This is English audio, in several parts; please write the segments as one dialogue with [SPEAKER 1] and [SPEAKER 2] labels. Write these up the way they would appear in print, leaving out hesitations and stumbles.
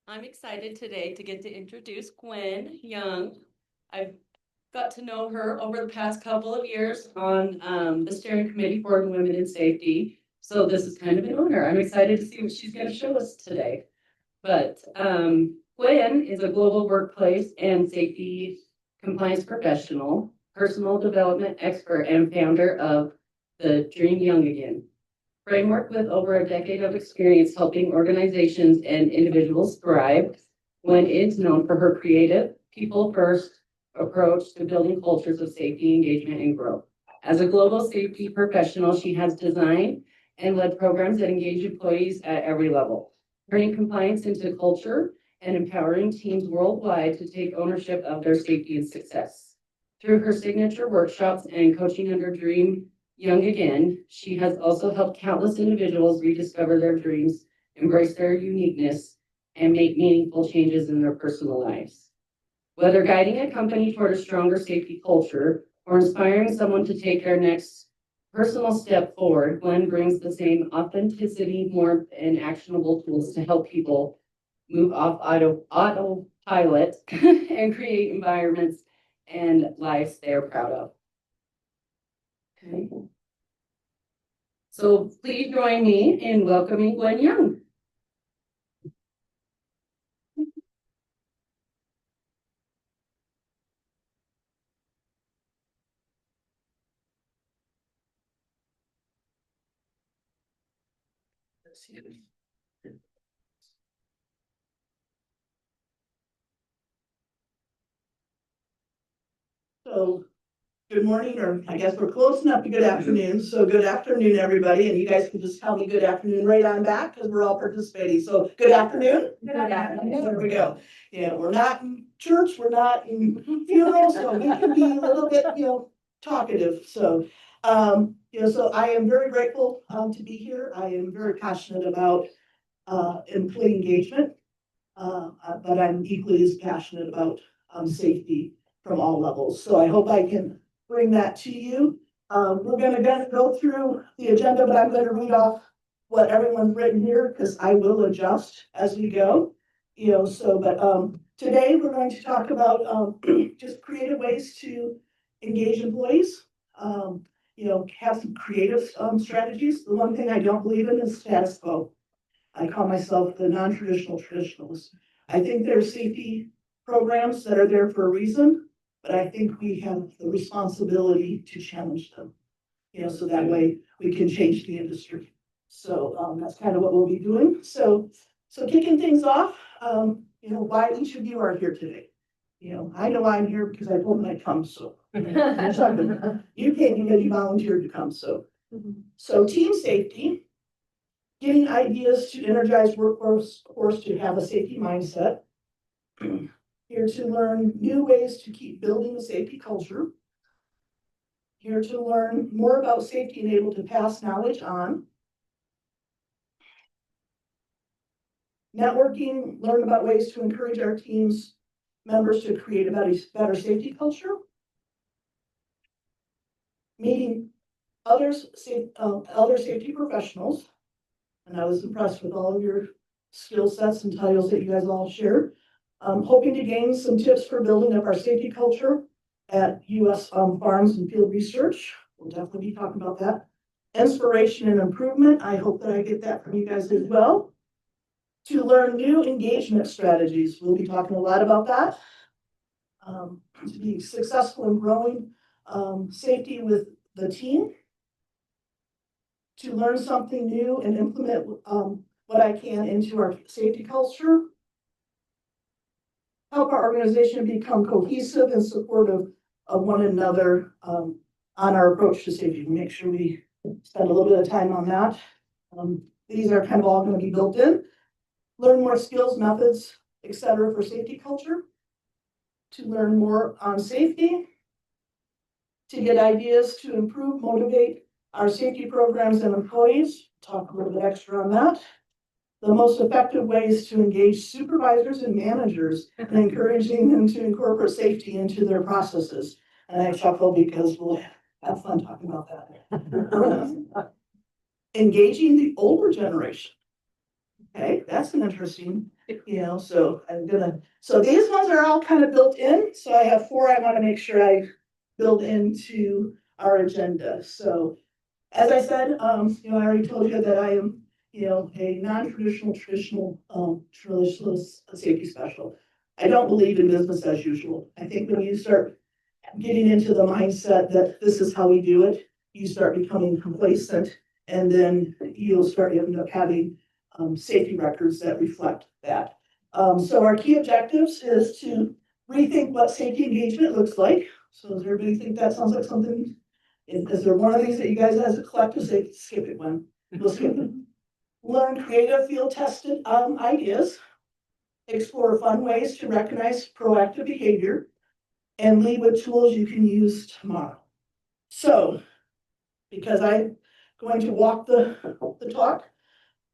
[SPEAKER 1] I'm excited today to get to introduce Gwen Young. I've got to know her over the past couple of years on the steering committee for women in safety. So this is kind of an honor. I'm excited to see what she's going to show us today. But Gwen is a global workplace and safety compliance professional, personal development expert, and founder of the Dream Young Again framework with over a decade of experience helping organizations and individuals thrive. Gwen is known for her creative, people-first approach to building cultures of safety, engagement, and growth. As a global safety professional, she has designed and led programs that engage employees at every level, turning compliance into culture and empowering teams worldwide to take ownership of their safety and success. Through her signature workshops and coaching under Dream Young Again, she has also helped countless individuals rediscover their dreams, embrace their uniqueness, and make meaningful changes in their personal lives. Whether guiding a company toward a stronger safety culture or inspiring someone to take their next personal step forward, Gwen brings the same authenticity, warmth, and actionable tools to help people move off autopilot and create environments and lives they're proud of. Okay. So please join me in welcoming Gwen Young.
[SPEAKER 2] So good morning, or I guess we're close enough to good afternoon. So good afternoon, everybody. And you guys can just tell me good afternoon right on back because we're all participating. So good afternoon.
[SPEAKER 1] Good afternoon.
[SPEAKER 2] There we go. Yeah, we're not in church, we're not in funeral, so we can be a little bit, talkative. So, so I am very grateful to be here. I am very passionate about employee engagement, but I'm equally as passionate about safety from all levels. So I hope I can bring that to you. We're going to go through the agenda, but I'm going to read off what everyone's written here because I will adjust as we go. But today we're going to talk about just creative ways to engage employees. Have some creative strategies. The one thing I don't believe in is status quo. I call myself the non-traditional traditionalist. I think there are safety programs that are there for a reason, but I think we have the responsibility to challenge them, so that way we can change the industry. So that's kind of what we'll be doing. So kicking things off, why each of you are here today. I know I'm here because I told them I'd come, so. You came because you volunteered to come, so. So team safety. Getting ideas to energize workforce to have a safety mindset. Here to learn new ways to keep building a safety culture. Here to learn more about safety and able to pass knowledge on. Networking, learn about ways to encourage our team's members to create a better safety culture. Meeting other safety professionals. And I was impressed with all of your skill sets and titles that you guys all shared. Hoping to gain some tips for building up our safety culture at U.S. Farms and Field Research. We'll definitely be talking about that. Inspiration and improvement. I hope that I get that from you guys as well. To learn new engagement strategies. We'll be talking a lot about that. To be successful in growing safety with the team. To learn something new and implement what I can into our safety culture. Help our organization become cohesive and supportive of one another on our approach to safety. Make sure we spend a little bit of time on that. These are kind of all going to be built in. Learn more skills, methods, etc. for safety culture. To learn more on safety. To get ideas to improve, motivate our safety programs and employees. Talk a little bit extra on that. The most effective ways to engage supervisors and managers and encouraging them to incorporate safety into their processes. And I chuckle because we'll have fun talking about that. Engaging the older generation. Okay, that's an interesting, so so these ones are all kind of built in. So I have 4 I want to make sure I build into our agenda. So as I said, I already told you that I am, a non-traditional, traditional safety special. I don't believe in business as usual. I think when you start getting into the mindset that this is how we do it, you start becoming complacent, and then you'll start end up having safety records that reflect that. So our key objectives is to rethink what safety engagement looks like. So does everybody think that sounds like something? Is there one of these that you guys as a collective say, skip it one? We'll skip it. Learn creative field tested ideas, explore fun ways to recognize proactive behavior, and lead with tools you can use tomorrow. So, because I'm going to walk the talk,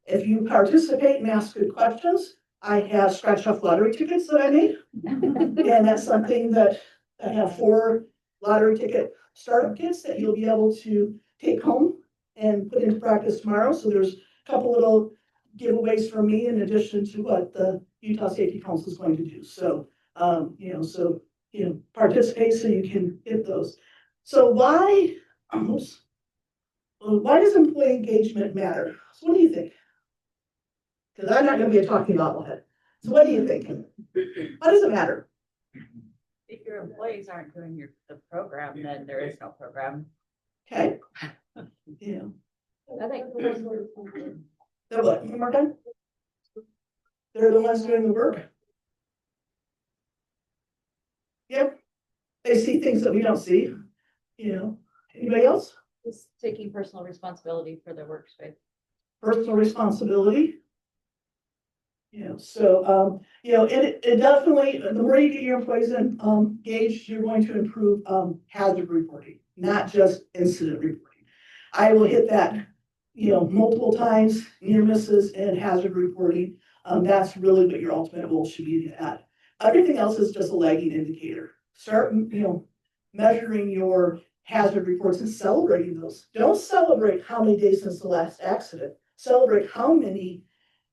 [SPEAKER 2] if you participate and ask good questions, I have scratch off lottery tickets that I made. And that's something that I have 4 lottery ticket startup kits that you'll be able to take home and put into practice tomorrow. So there's a couple little giveaways from me in addition to what the Utah Safety Council is going to do. So, participate so you can get those. So why does employee engagement matter? So what do you think? Because I'm not going to be a talking bobblehead. So what do you think? Why does it matter?
[SPEAKER 3] If your employees aren't doing the program, then there is no program.
[SPEAKER 2] Okay. Yeah.
[SPEAKER 3] I think.
[SPEAKER 2] They're what? One more time? They're the ones doing the work? Yep. They see things that we don't see. Anybody else?
[SPEAKER 3] Just taking personal responsibility for their workspace.
[SPEAKER 2] Personal responsibility. So, it definitely, the more you get your employees engaged, you're going to improve hazard reporting, not just incident reporting. I will hit that, multiple times, near misses and hazard reporting. That's really what your ultimate goal should be at. Everything else is just a lagging indicator. Start, measuring your hazard reports and celebrating those. Don't celebrate how many days since the last accident. Celebrate how many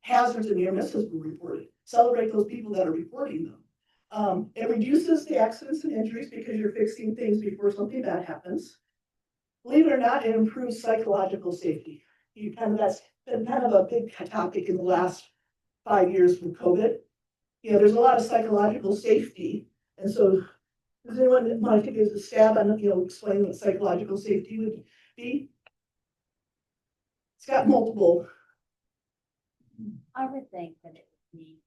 [SPEAKER 2] hazards and near misses were reported. Celebrate those people that are reporting them. It reduces the accidents and injuries because you're fixing things before something bad happens. Believe it or not, it improves psychological safety. That's been kind of a big topic in the last 5 years with COVID. There's a lot of psychological safety. And so does anyone want to give a stab on, explaining what psychological safety would be? It's got multiple.
[SPEAKER 4] I would think that it would be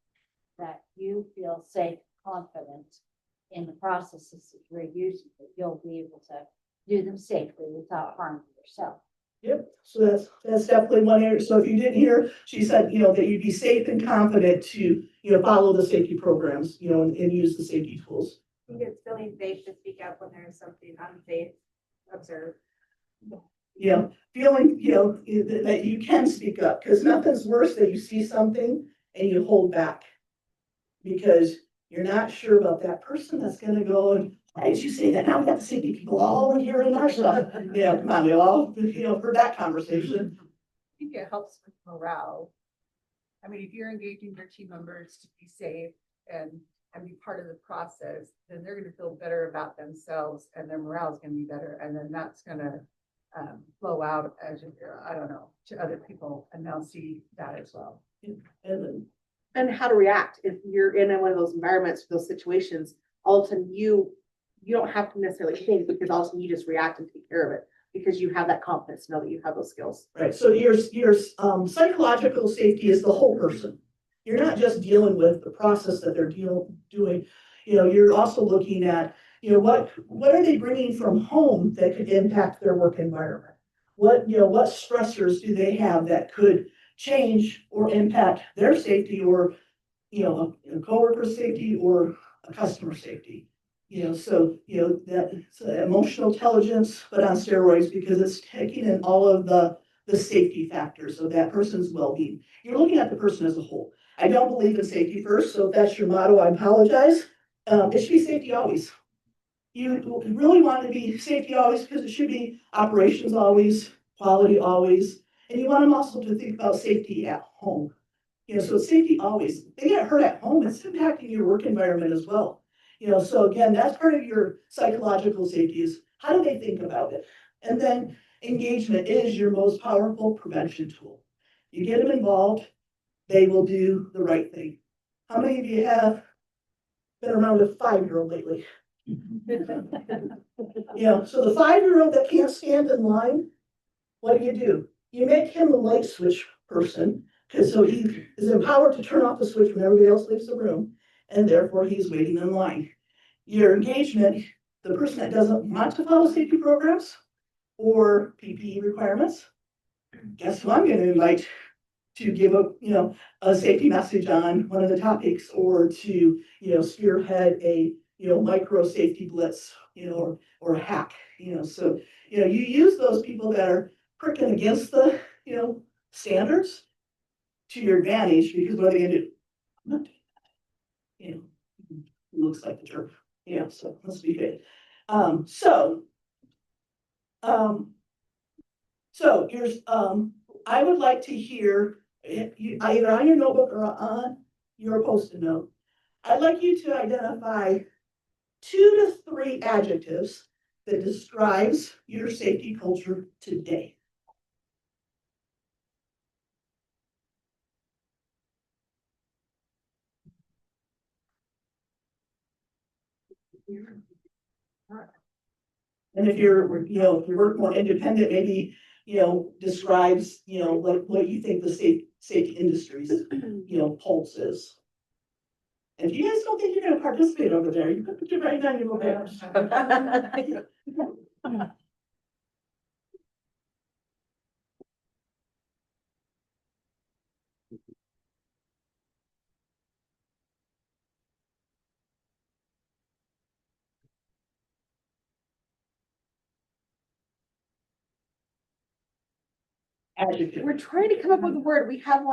[SPEAKER 4] that you feel safe, confident in the processes that you're using, that you'll be able to do them safely without harming yourself.
[SPEAKER 2] Yep, so that's definitely one area. So if you didn't hear, she said, that you'd be safe and confident to, follow the safety programs, and use the safety tools.
[SPEAKER 5] I think it's feeling safe to speak up when there's something unsafe observed.
[SPEAKER 2] Feeling, that you can speak up, because nothing's worse than you see something and you hold back because you're not sure about that person that's going to go and, why did you say that? Now we got the safety people all in here in our stuff. Yeah, come on, we all, heard that conversation.
[SPEAKER 5] I think it helps with morale. I mean, if you're engaging your team members to be safe and be part of the process, then they're going to feel better about themselves and their morale is going to be better. And then that's going to flow out as to other people, and they'll see that as well.
[SPEAKER 6] And how to react if you're in one of those environments, those situations. All of a sudden, you don't have to necessarily think, because all of a sudden you just react and take care of it because you have that confidence to know that you have those skills.
[SPEAKER 2] Right. So your psychological safety is the whole person. You're not just dealing with the process that they're doing. You're also looking at, what are they bringing from home that could impact their work environment? What stressors do they have that could change or impact their safety, or, a coworker's safety or a customer safety? So that's emotional intelligence, but on steroids, because it's taking in all of the safety factors of that person's well-being. You're looking at the person as a whole. I don't believe in safety first, so if that's your motto, I apologize. It should be safety always. You really want to be safety always, because it should be operations always, quality always, and you want them also to think about safety at home. So safety always, they get hurt at home, it's impacting your work environment as well. So again, that's part of your psychological safety is how do they think about it? And then engagement is your most powerful prevention tool. You get them involved, they will do the right thing. How many of you have been around a 5-year-old lately? So the 5-year-old that can't stand in line, what do? You make him the light switch person, because so he is empowered to turn off the switch when everybody else leaves the room, and therefore he's waiting in line. Your engagement, the person that doesn't want to follow safety programs or PPE requirements, guess who I'm going to invite to give a safety message on one of the topics, or to spearhead a micro safety blitz, or a hack, so you use those people that are pricking against the standards to your advantage, because what are they going to do? I'm not doing that. He looks like the jerk, so let's be good. So here's I would like to hear either on your notebook or on your post-it note. I'd like you to identify 2 to 3 adjectives that describes your safety culture today. And if you're, if you work more independent, maybe, describes, like what you think the safety industry's, pulse is. And if you guys don't think you're gonna participate over there, you can put your right down your little adjective.
[SPEAKER 6] We're trying to come up with a word. We have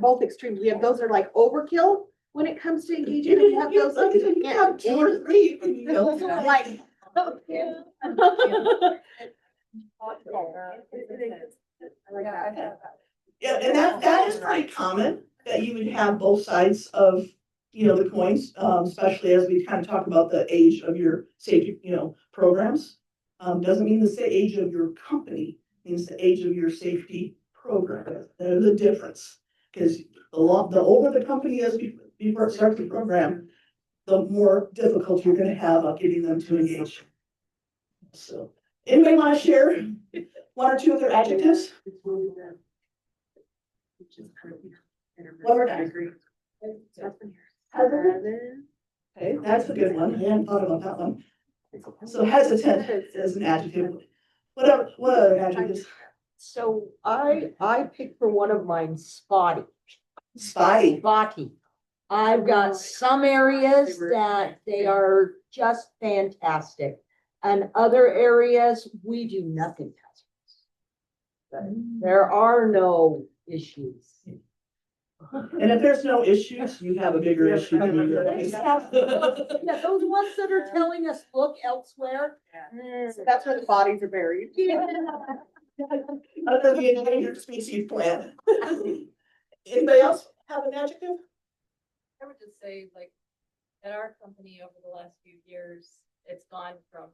[SPEAKER 6] both extremes. We have those that are like overkill when it comes to engaging. And we have those
[SPEAKER 2] like I said, you have 2 or 3.
[SPEAKER 6] those are like.
[SPEAKER 2] Yeah, and that is pretty common, that you would have both sides of, the coins, especially as we kind of talk about the age of your safety, programs. Doesn't mean the age of your company, means the age of your safety program. There's a difference, because the older the company is before it starts the program, the more difficult you're gonna have of getting them to engage. So, anybody want to share 1 or 2 of their adjectives? One more time. Okay, that's a good one. I hadn't thought about that one. So hesitant is an adjective. What other adjectives?
[SPEAKER 7] So I picked for one of mine spotty.
[SPEAKER 2] Spotty.
[SPEAKER 7] Spotty. I've got some areas that they are just fantastic. And other areas, we do nothing hazardous. There are no issues.
[SPEAKER 2] And if there's no issues, you have a bigger issue.
[SPEAKER 7] Yeah, those ones that are telling us, look elsewhere.
[SPEAKER 6] So that's where the bodies are buried.
[SPEAKER 2] Under the endangered species plan. Anybody else have an adjective?
[SPEAKER 3] I would just say, like, at our company over the last few years, it's gone from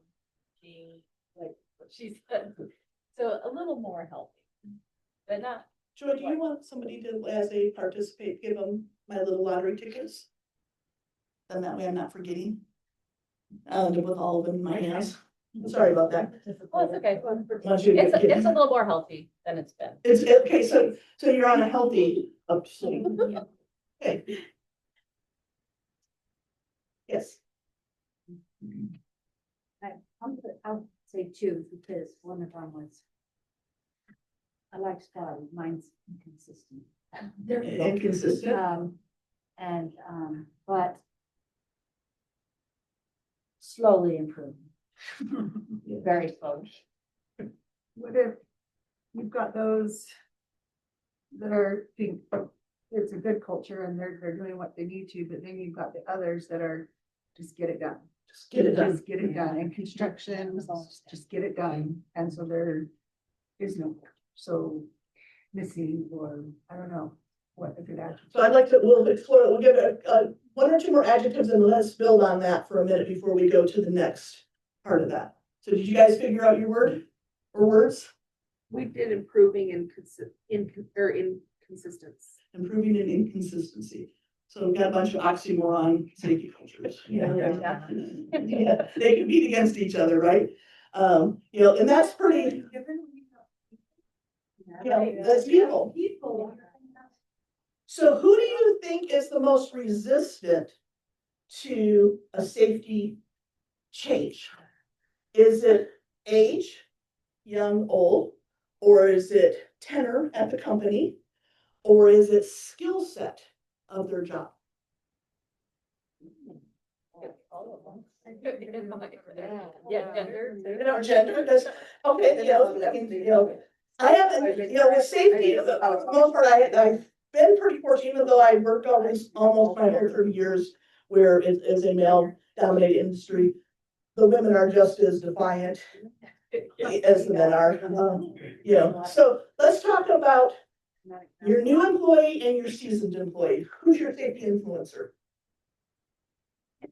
[SPEAKER 3] being like what she said, so a little more healthy, but not.
[SPEAKER 2] Joy, do you want somebody to, as they participate, give them my little lottery tickets? Then that way I'm not forgetting. With all of them in my hands. Sorry about that.
[SPEAKER 3] Well, it's okay.
[SPEAKER 2] Want you to
[SPEAKER 3] It's
[SPEAKER 2] get-
[SPEAKER 3] a little more healthy than it's been.
[SPEAKER 2] It's okay, so you're on a healthy upswing. Okay. Yes.
[SPEAKER 4] I'll say 2, because one of them was, I like spotty, mine's inconsistent.
[SPEAKER 2] Inconsistent.
[SPEAKER 4] But slowly improving, very slowly.
[SPEAKER 5] What if you've got those that are think it's a good culture and they're doing what they need to, but then you've got the others that are just get it done.
[SPEAKER 2] Just get it done.
[SPEAKER 5] Just get it done. And construction, just get it done. And so there is no, so missing, or I don't know what a good adjective.
[SPEAKER 2] So I'd like to, we'll explore, we'll give one or two more adjectives and let's build on that for a minute before we go to the next part of that. So did you guys figure out your word or words?
[SPEAKER 6] We did improving and inconsistence.
[SPEAKER 2] Improving and inconsistency. So we've got a bunch of oxymoron safety cultures. Yeah, they compete against each other, right? And that's pretty, that's beautiful. So who do you think is the most resistant to a safety change? Is it age, young, old, or is it tenure at the company, or is it skill set of their job? Gender, does, okay, I haven't, with safety, for the most part, I've been pretty fortunate, even though I worked almost my whole 30 years where it is a male-dominated industry. The women are just as defiant as the men are. So let's talk about your new employee and your seasoned employee. Who's your safety influencer?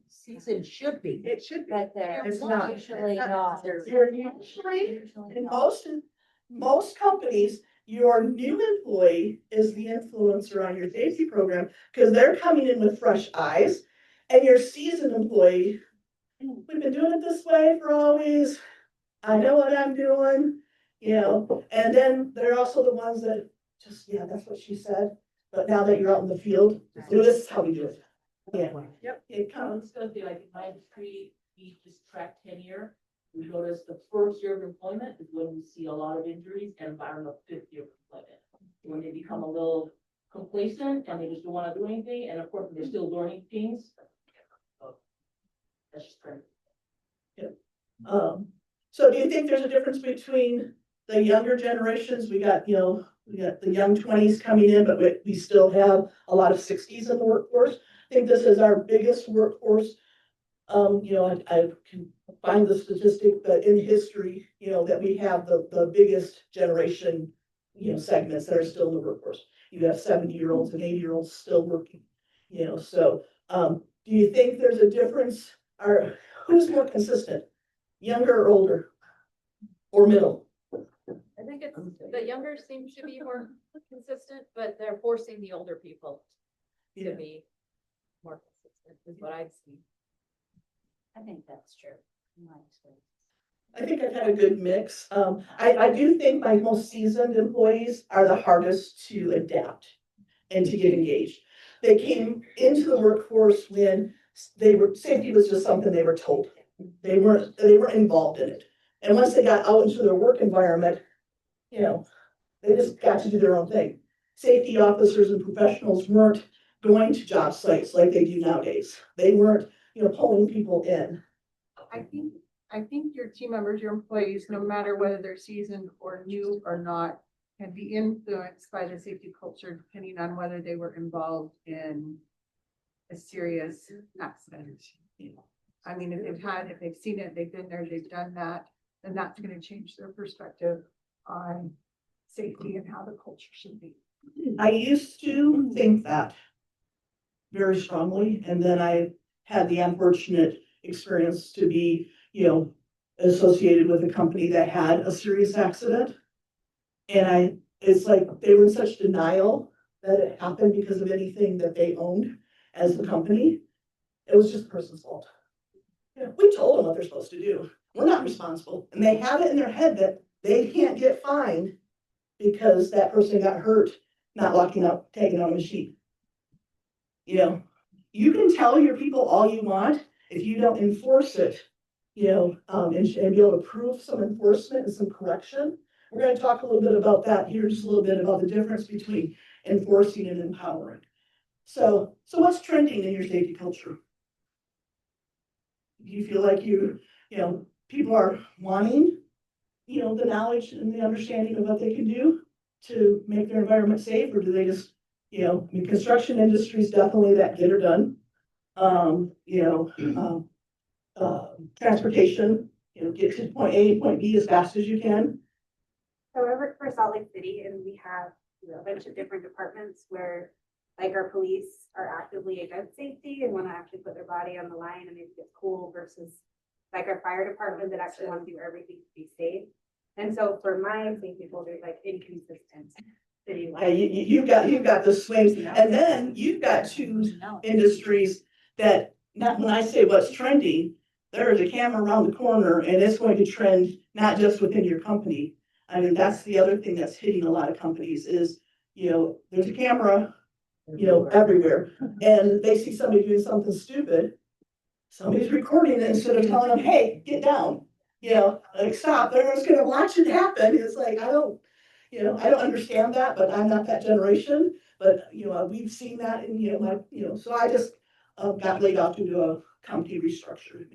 [SPEAKER 7] Season should be.
[SPEAKER 6] It should be.
[SPEAKER 4] Right there.
[SPEAKER 2] It's not.
[SPEAKER 4] Usually not.
[SPEAKER 2] You're usually, in most companies, your new employee is the influencer on your safety program because they're coming in with fresh eyes. And your seasoned employee, we've been doing it this way for always. I know what I'm doing, and then they're also the ones that just, yeah, that's what she said. But now that you're out in the field, this is how we do it. Yeah.
[SPEAKER 6] Yep.
[SPEAKER 2] It comes.
[SPEAKER 8] It's gonna be like in my industry, we just track tenure. We notice the first year of employment is when we see a lot of injuries and by the fifth year of employment. When they become a little complacent and they just don't wanna do anything, and of course, they're still learning things. So, that's just kind of.
[SPEAKER 2] So do you think there's a difference between the younger generations? We got the young 20s coming in, but we still have a lot of 60s in the workforce. I think this is our biggest workforce. I can find the statistic that in history, that we have the biggest generation, segments that are still in the workforce. You have 70-year-olds and 80-year-olds still working, so do you think there's a difference? Or who's more consistent, younger or older, or middle?
[SPEAKER 3] I think it's, the younger seems to be more consistent, but they're forcing the older people to
[SPEAKER 2] Yeah.
[SPEAKER 3] be more consistent, is what I've seen.
[SPEAKER 4] I think that's true. in my experience.
[SPEAKER 2] I think I've had a good mix. I do think my most seasoned employees are the hardest to adapt and to get engaged. They came into the workforce when safety was just something they were told. They weren't involved in it. And once they got out into their work environment, they just got to do their own thing. Safety officers and professionals weren't going to job sites like they do nowadays. They weren't, pulling people in.
[SPEAKER 5] I think your team members, your employees, no matter whether they're seasoned or new or not, can be influenced by the safety culture depending on whether they were involved in a serious accident. I mean, if they've seen it, they've been there, they've done that, then that's going to change their perspective on safety and how the culture should be.
[SPEAKER 2] I used to think that very strongly, and then I had the unfortunate experience to be, associated with a company that had a serious accident. And it's like they were in such denial that it happened because of anything that they owned as the company. It was just the person's fault. We told them what they're supposed to do. We're not responsible. And they have it in their head that they can't get fined because that person got hurt not locking up, taking on a machine. You can tell your people all you want if you don't enforce it, and be able to prove some enforcement and some correction. We're going to talk a little bit about that here, just a little bit about the difference between enforcing and empowering. So what's trending in your safety culture? Do you feel like people are wanting, the knowledge and the understanding of what they can do to make their environment safe, or do they just, construction industry is definitely that get her done. Transportation, get to point A, point B as fast as you can.
[SPEAKER 9] So I work for Salt Lake City and we have a bunch of different departments where like our police are actively against safety and want to actually put their body on the line and maybe get cool versus like our fire department that actually want to do everything to be safe. And so for my safety goals, there's like inconsistent city.
[SPEAKER 2] Yeah, you've got the swings, and then you've got two industries that, not when I say what's trending, there is a camera around the corner and it's going to trend not just within your company. I mean, that's the other thing that's hitting a lot of companies is, there's a camera, everywhere. And they see somebody doing something stupid. Somebody's recording it instead of telling them, hey, get down, like stop. They're just gonna watch it happen. It's like, I don't understand that, but I'm not that generation. But, we've seen that in, so I just got laid off due to a company restructure.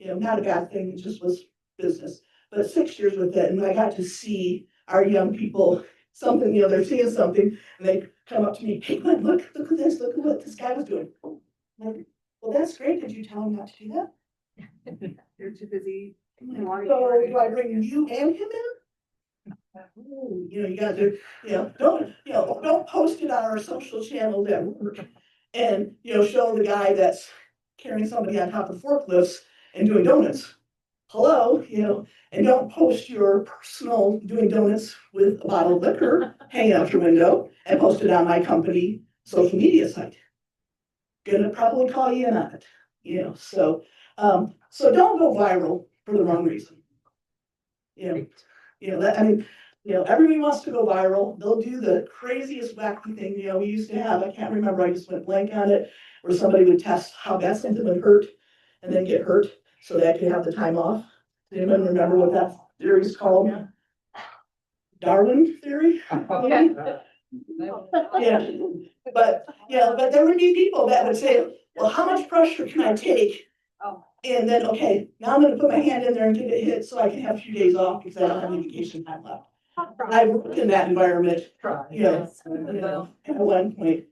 [SPEAKER 2] Not a bad thing, it just was business. But 6 years with it, and I got to see our young people, something, they're seeing something, and they come up to me, hey, Gwen, look at this, look at what this guy was doing. I'm like, well, that's great, did you tell him not to do that?
[SPEAKER 5] You're too busy.
[SPEAKER 2] So do I bring you and him in? Ooh, you gotta do, don't post it on our social channel at work and, show the guy that's carrying somebody on top of forklifts and doing donuts. Hello, and don't post your personal doing donuts with a bottle of liquor hanging out your window and post it on my company social media site. Gonna probably call you in on it, so don't go viral for the wrong reason. Everybody wants to go viral. They'll do the craziest wacky thing. We used to have, I can't remember, I just went blank on it, where somebody would test how bad something would hurt and then get hurt so they could have the time off. Does anyone remember what that theory is called? Darwin theory? Maybe? Yeah. But there would be people that would say, well, how much pressure can I take? And then, okay, now I'm gonna put my hand in there and get it hit so I can have a few days off because I don't have any vacation time left. I worked in that environment, at one point.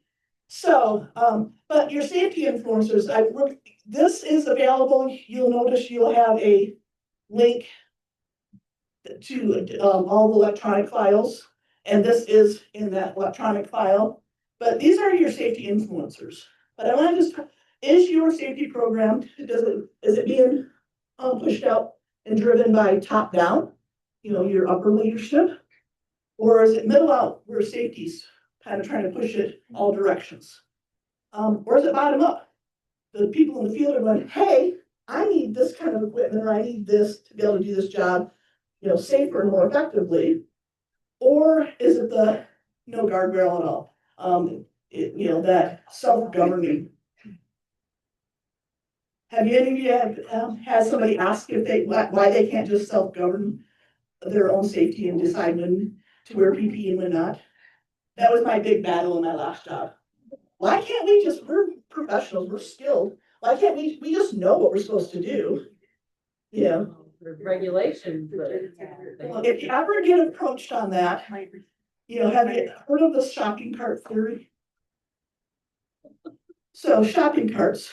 [SPEAKER 2] So, but your safety influencers, this is available. You'll notice you'll have a link to all the electronic files, and this is in that electronic file. But these are your safety influencers. But I want to just, is your safety program, is it being pushed out and driven by top down, your upper leadership? Or is it middle out where safety's kind of trying to push it all directions? Or is it bottom up? The people in the field are going, hey, I need this kind of equipment, or I need this to be able to do this job, safer and more effectively. Or is it the no guardrail at all? That self-governing. Have any of you had somebody ask if why they can't just self-govern their own safety and decide when to wear PPE and when not? That was my big battle in my last job. Why can't we're professionals, we're skilled. Why can't we just know what we're supposed to do?
[SPEAKER 8] There's regulations, but.
[SPEAKER 2] Well, if you ever get approached on that, have you heard of the shopping cart theory? So shopping carts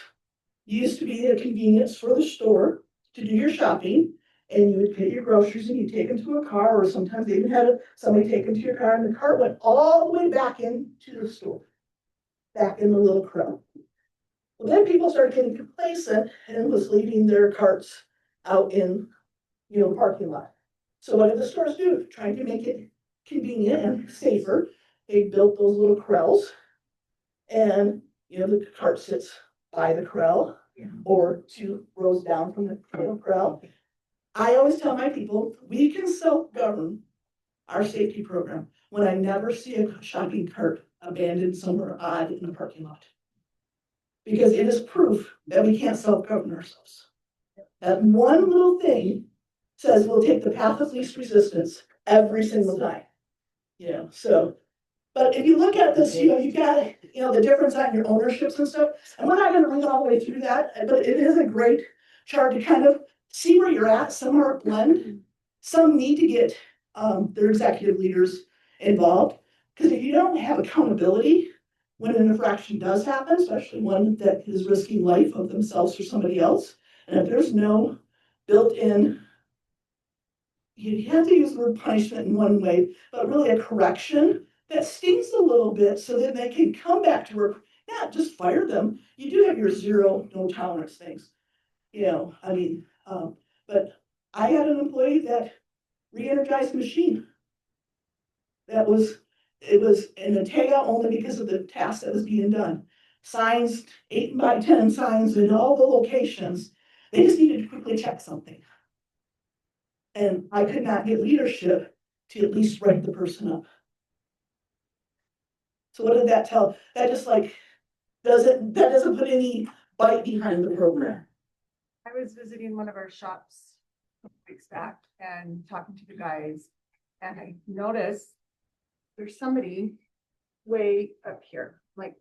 [SPEAKER 2] used to be a convenience for the store to do your shopping, and you would get your groceries and you take them to a car, or sometimes they even had somebody take them to your car, and the cart went all the way back into the store, back in the little crowd. Well, then people started getting complacent and was leaving their carts out in, the parking lot. So what did the stores do? Trying to make it convenient and safer, they built those little corrals, and the cart sits by the corral or 2 rows down from the corral. I always tell my people, we can self-govern our safety program when I never see a shopping cart abandoned somewhere odd in the parking lot. Because it is proof that we can't self-govern ourselves. That one little thing says we'll take the path of least resistance every single time. So, but if you look at this, you've got, the difference on your ownerships and stuff, and we're not gonna read all the way through that, but it is a great chart to kind of see where you're at. Some are a blend. Some need to get their executive leaders involved. Because if you don't have accountability when an infraction does happen, especially one that is risking life of themselves or somebody else, and if there's no built-in, you have to use the word punishment in one way, but really a correction that stings a little bit so that they can come back to work. Yeah, just fire them. You do have your zero, no tolerance things. I mean, but I had an employee that re-energized the machine. It was in a takeout only because of the task that was being done. Signs, 8x10 signs in all the locations. They just needed to quickly check something. And I could not get leadership to at least write the person up. So what did that tell? That just like, that doesn't put any bite behind the program.
[SPEAKER 5] I was visiting one of our shops a couple weeks back and talking to the guys, and I noticed there's somebody way up here. Like,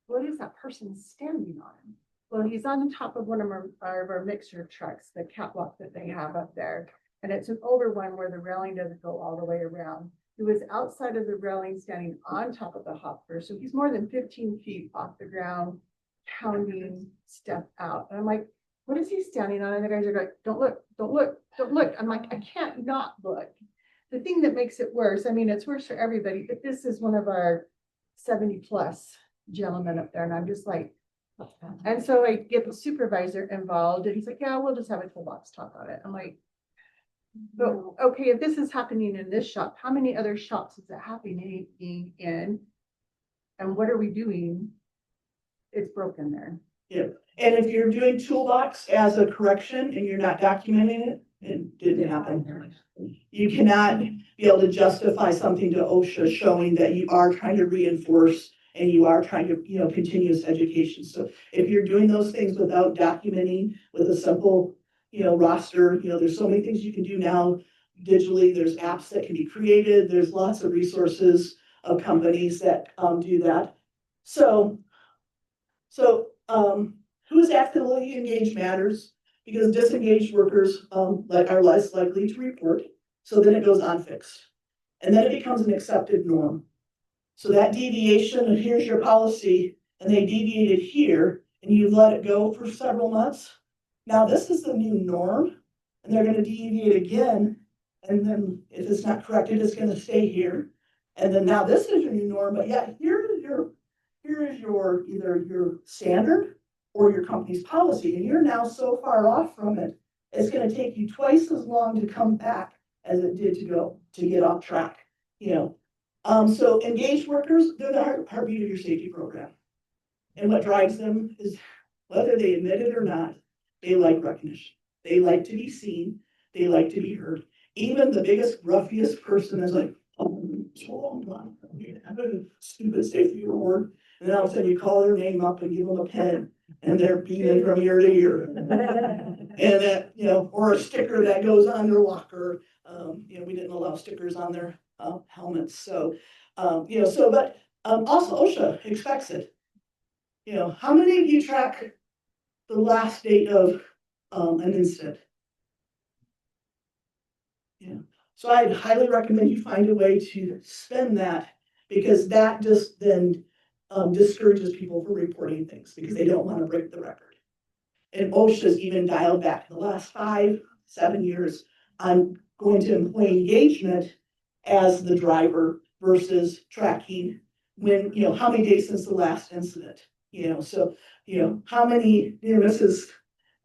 [SPEAKER 5] what is that person standing on? Well, he's on top of one of our mixer trucks, the catwalk that they have up there. And it's an older one where the railing doesn't go all the way around. He was outside of the railing, standing on top of the hopper. So he's more than 15 feet off the ground, counting stuff out. And I'm like, what is he standing on? And the guys are like, don't look, don't look, don't look. I'm like, I can't not look. The thing that makes it worse, I mean, it's worse for everybody, but this is one of our 70+ gentlemen up there. And I'm just like, and so I get the supervisor involved and he's like, yeah, we'll just have a toolbox talk on it. I'm like, but okay, if this is happening in this shop, how many other shops is it happening in? And what are we doing? It's broken there.
[SPEAKER 2] Yeah, and if you're doing toolbox as a correction and you're not documenting it, it didn't happen. You cannot be able to justify something to OSHA showing that you are trying to reinforce and you are trying to, continuous education. So if you're doing those things without documenting with a simple, roster, there's so many things you can do now digitally. There's apps that can be created. There's lots of resources of companies that do that. So who's actively engaged matters because disengaged workers are less likely to report. So then it goes unfixed. And then it becomes an accepted norm. So that deviation, and here's your policy, and they deviated here, and you've let it go for several months. Now this is the new norm, and they're going to deviate again. And then if it's not corrected, it's going to stay here. And then now this is your new norm, but yeah, here is your either your standard or your company's policy, and you're now so far off from it, it's going to take you twice as long to come back as it did to get off track. So engaged workers, they're the heartbeat of your safety program, and what drives them is whether they admit it or not, they like recognition, they like to be seen, they like to be heard. Even the biggest, gruffiest person is like, oh, so long, I'm a stupid safety award. And then all of a sudden you call their name up and give them a pen and they're beaming from ear to ear. And that, or a sticker that goes on their locker. We didn't allow stickers on their helmets. So, but also OSHA expects it. How many of you track the last date of an incident? So I'd highly recommend you find a way to spend that, because that just then discourages people from reporting things because they don't want to break the record. And OSHA's even dialed back in the last 5-7 years on going to employee engagement as the driver versus tracking when, how many days since the last incident, so, how many near misses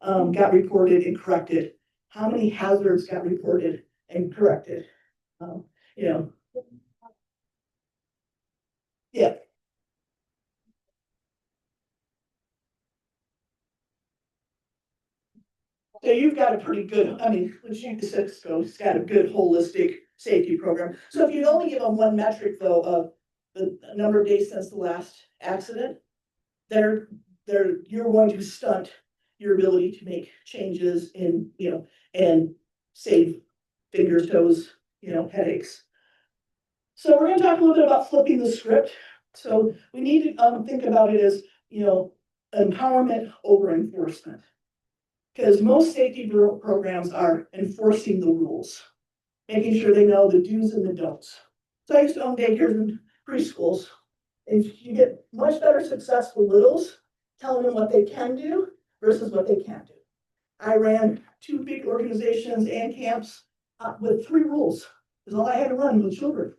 [SPEAKER 2] got reported and corrected, how many hazards got reported and corrected, yeah. So you've got a pretty good, Cisco's got a good holistic safety program. So if you only give them one metric though of the number of days since the last accident, you're going to stunt your ability to make changes in, and save fingers, toes, headaches. So we're going to talk a little bit about flipping the script. So we need to think about it as, empowerment over enforcement. Because most safety programs are enforcing the rules, making sure they know the do's and the don'ts. So I used to own daycares and preschools, and you get much better success with littles, telling them what they can do versus what they can't do. I ran 2 big organizations and camps with 3 rules, is all I had to run with children.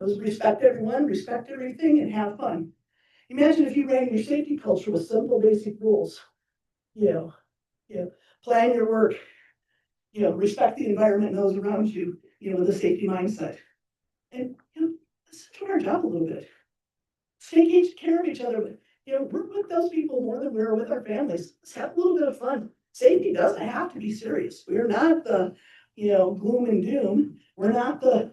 [SPEAKER 2] Those respect everyone, respect everything, and have fun. Imagine if you ran your safety culture with simple basic rules. You know, plan your work, respect the environment and those around you, with a safety mindset. And, let's do our job a little bit. Take care of each other, but, we're with those people more than we're with our families. Let's have a little bit of fun. Safety doesn't have to be serious. We're not the, gloom and doom. We're not the,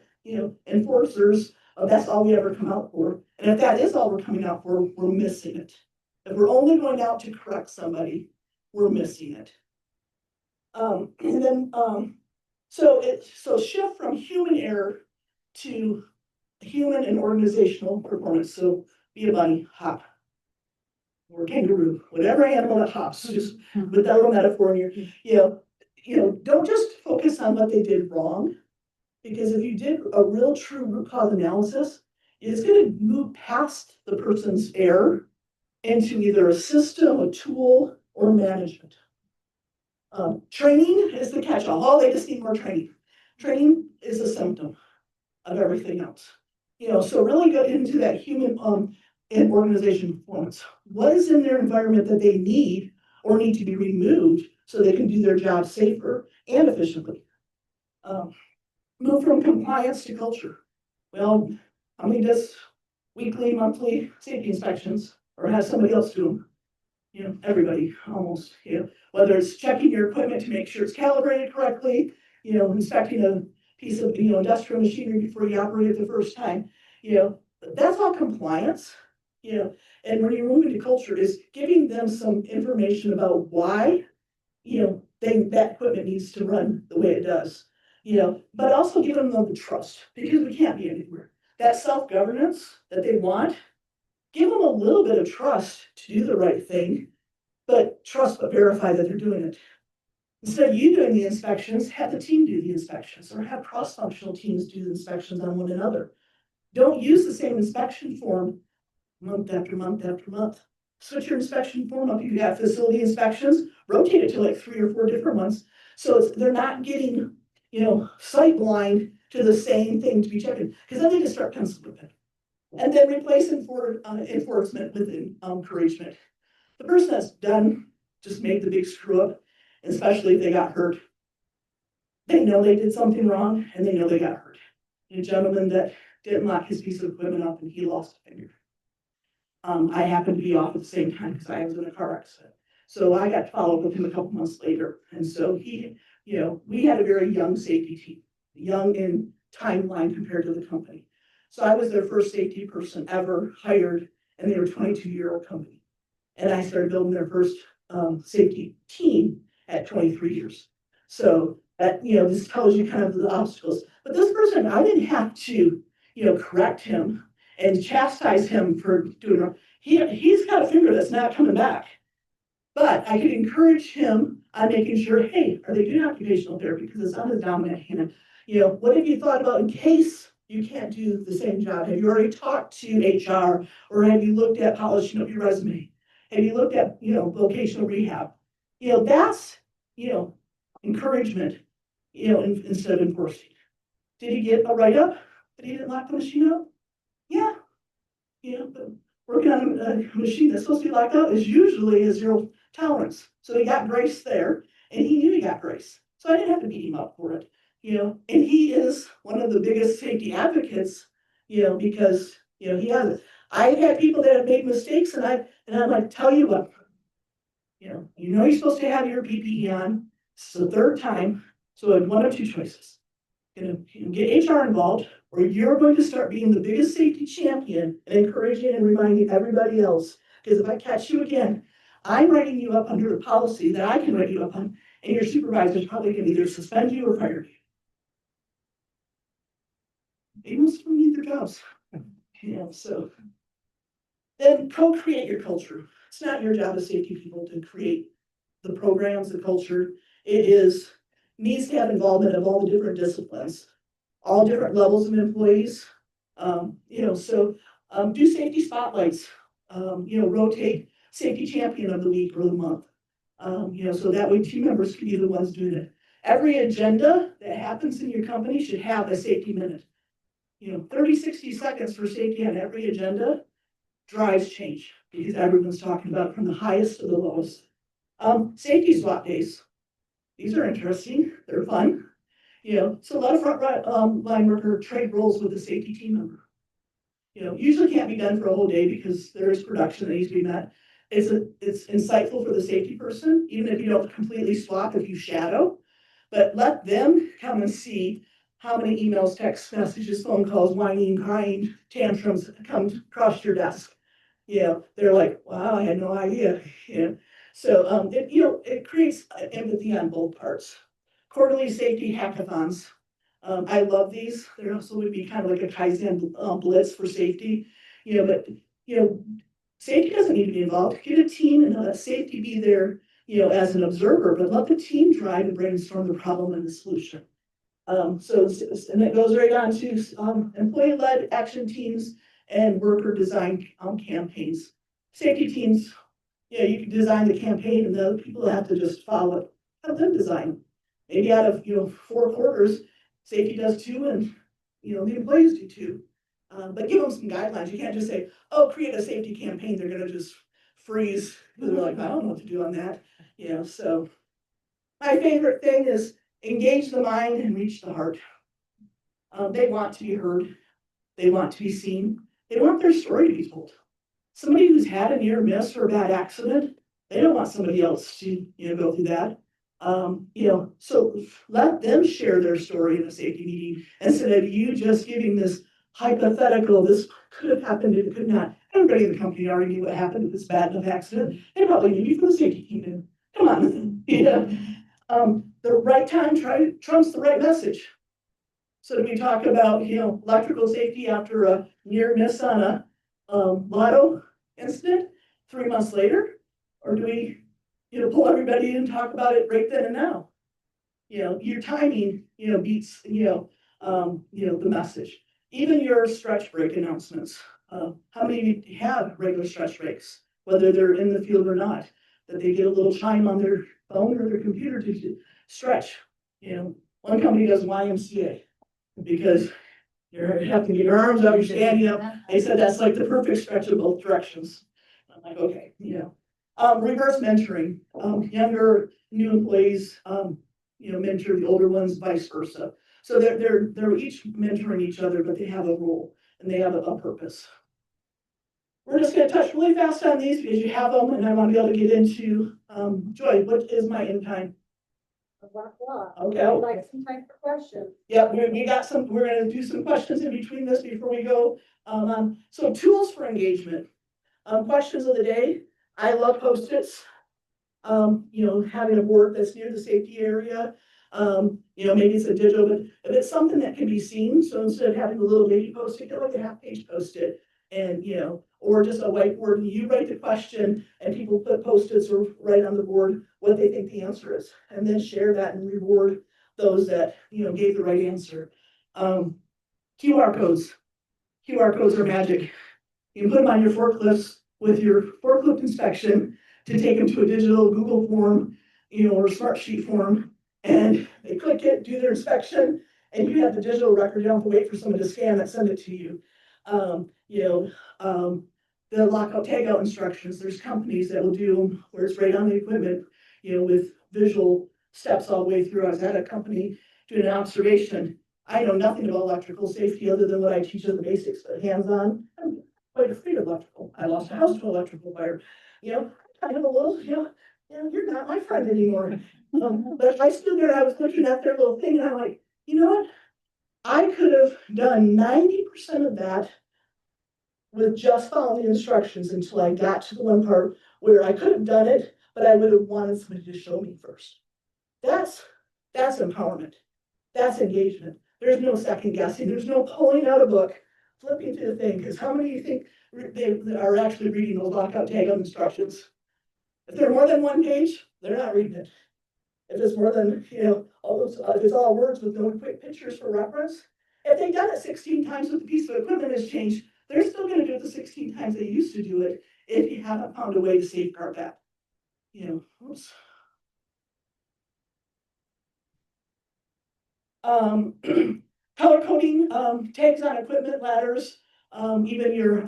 [SPEAKER 2] enforcers of that's all we ever come out for. And if that is all we're coming out for, we're missing it. If we're only going out to correct somebody, we're missing it. And then, so shift from human error to human and organizational performance. So be a bunny, hop, or kangaroo, whatever animal that hops, just with that little metaphor in your, don't just focus on what they did wrong, because if you did a real true root cause analysis, it's going to move past the person's error into either a system, a tool, or management. Training is the catch-all. Oh, they just need more training. Training is a symptom of everything else. So really get into that human and organization performance. What is in their environment that they need or need to be removed so they can do their job safer and efficiently? Move from compliance to culture. Well, how many does weekly, monthly safety inspections or has somebody else do them? Everybody almost, whether it's checking your equipment to make sure it's calibrated correctly, inspecting a piece of, industrial machinery before you operate it the first time, that's all compliance, and when you're moving to culture is giving them some information about why, that equipment needs to run the way it does, but also giving them the trust because we can't be anywhere. That self-governance that they want, give them a little bit of trust to do the right thing, but trust but verify that they're doing it. Instead of you doing the inspections, have the team do the inspections or have cross-functional teams do the inspections on one another. Don't use the same inspection form month after month after month. Switch your inspection form up. You have facility inspections, rotate it to like 3 or 4 different ones. So they're not getting, sight blind to the same thing to be checking because then they just start pencil whipping. And then replace enforcement with encouragement. The person that's done just made the big screw up, especially if they got hurt. They know they did something wrong and they know they got hurt. A gentleman that didn't lock his piece of equipment up and he lost a finger. I happened to be off at the same time because I was in a car accident. So I got to follow up with him a couple months later. And so he, we had a very young safety team, young in timeline compared to the company. So I was their first safety person ever hired, and they were a 22-year-old company. And I started building their first safety team at 23 years. So that, this tells you kind of the obstacles. But this person, I didn't have to, correct him and chastise him for doing wrong. He's got a finger that's not coming back. But I could encourage him on making sure, hey, are they doing occupational therapy? Because it's on his dominant hand. What have you thought about in case you can't do the same job? Have you already talked to HR or have you looked at polishing up your resume? Have you looked at, vocational rehab? That's, encouragement, instead of enforcing. Did he get a write-up that he didn't lock the machine up? Yeah. But working on a machine that's supposed to be locked up is usually a 0 tolerance. So he got grace there and he knew he got grace. So I didn't have to beat him up for it. And he is one of the biggest safety advocates, because, he has it. I've had people that have made mistakes and I'm like, tell you what, you're supposed to have your PPE on. This is the 3rd time. So I have 1 of 2 choices. Get HR involved, or you're going to start being the biggest safety champion and encouraging and reminding everybody else. Because if I catch you again, I'm writing you up under a policy that I can write you up on, and your supervisor is probably going to either suspend you or fire you. They most of them need their jobs. So then co-create your culture. It's not your job as safety people to create the programs, the culture. It needs to have involvement of all the different disciplines, all different levels of employees. Do safety spotlights. Rotate safety champion of the week or the month. So that way team members can be the ones doing it. Every agenda that happens in your company should have a safety minute. 30, 60 seconds for safety on every agenda drives change because everyone's talking about it from the highest to the lowest. Safety swap days. These are interesting. They're fun. So a lot of line worker trade roles with a safety team member. Usually can't be done for a whole day because there is production that needs to be met. It's insightful for the safety person, even if you don't completely swap, if you shadow, but let them come and see how many emails, text messages, phone calls, whining, crying, tantrums come across your desk. They're like, wow, I had no idea. So it creates empathy on both parts. Quarterly safety hackathons. I love these. There also would be kind of like a Kaizen blitz for safety. But safety doesn't need to be involved. Get a team and let safety be there, as an observer, but let the team drive and brainstorm the problem and the solution. And it goes right on to employee-led action teams and worker design campaigns. Safety teams, you can design the campaign and the other people have to just follow it. Have them design. Maybe out of 4 quarters, safety does 2 and the employees do 2. But give them some guidelines. You can't just say, oh, create a safety campaign. They're gonna just freeze because they're like, I don't know what to do on that. So my favorite thing is engage the mind and reach the heart. They want to be heard. They want to be seen. They want their story to be told. Somebody who's had a near miss or a bad accident, they don't want somebody else to go through that. So let them share their story in a safety meeting instead of you just giving this hypothetical, this could have happened, it could not. Everybody in the company already knew what happened with this bad enough accident. They probably knew you from the safety team. Come on, the right time trumps the right message. So do we talk about, electrical safety after a near miss on a lotto incident 3 months later? Or do we, pull everybody in and talk about it right then and now? Your timing, beats, the message. Even your stretch break announcements. How many of you have regular stretch breaks, whether they're in the field or not, that they get a little chime on their phone or their computer to stretch? One company does YMCA because you have to get your arms out, you're standing up. They said that's like the perfect stretch of both directions. I'm like, okay, reverse mentoring. Younger new employees, mentor the older ones, vice versa. So they're each mentoring each other, but they have a role and they have a purpose. We're just going to touch really fast on these because you have them, and I want to be able to get into Joy. What is my end time? Okay.
[SPEAKER 6] I'd like some time for questions.
[SPEAKER 2] Yep, we got some. We're going to do some questions in between this before we go. So tools for engagement. Questions of the day. I love Post-its. Having a board that's near the safety area. Maybe it's a digital, but if it's something that can be seen, so instead of having a little baby Post-it, get like a half-page Post-it, and or just a whiteboard, and you write the question, and people put Post-its or write on the board what they think the answer is, and then share that and reward those that gave the right answer. QR codes. QR codes are magic. You can put them on your forklifts with your forklift inspection to take them to a digital Google form, or Smartsheet form, and they click it, do their inspection, and you have the digital record. You don't have to wait for someone to scan it, send it to you. The lockout tagout instructions. There's companies that will do them where it's right on the equipment, with visual steps all the way through. I was at a company doing an observation. I know nothing about electrical safety other than what I teach in the basics, but hands-on, I'm quite afraid of electrical. I lost a house to electrical fire. Kind of a little, you're not my friend anymore. But I stood there, I was looking at their little thing, and I'm like, you know what? I could have done 90% of that with just following the instructions until I got to the one part where I could have done it, but I would have wanted somebody to show me first. That's empowerment. That's engagement. There's no second guessing. There's no pulling out a book, flipping through the thing, because how many of you think they are actually reading those lockout tagout instructions? If they're more than 1 page, they're not reading it. If it's more than, all those, if it's all words with no quick pictures for reference, if they've done it 16 times with the piece of equipment has changed, they're still going to do it the 16 times they used to do it if you haven't found a way to safeguard that. Oops. color coding, tags on equipment, ladders, even your,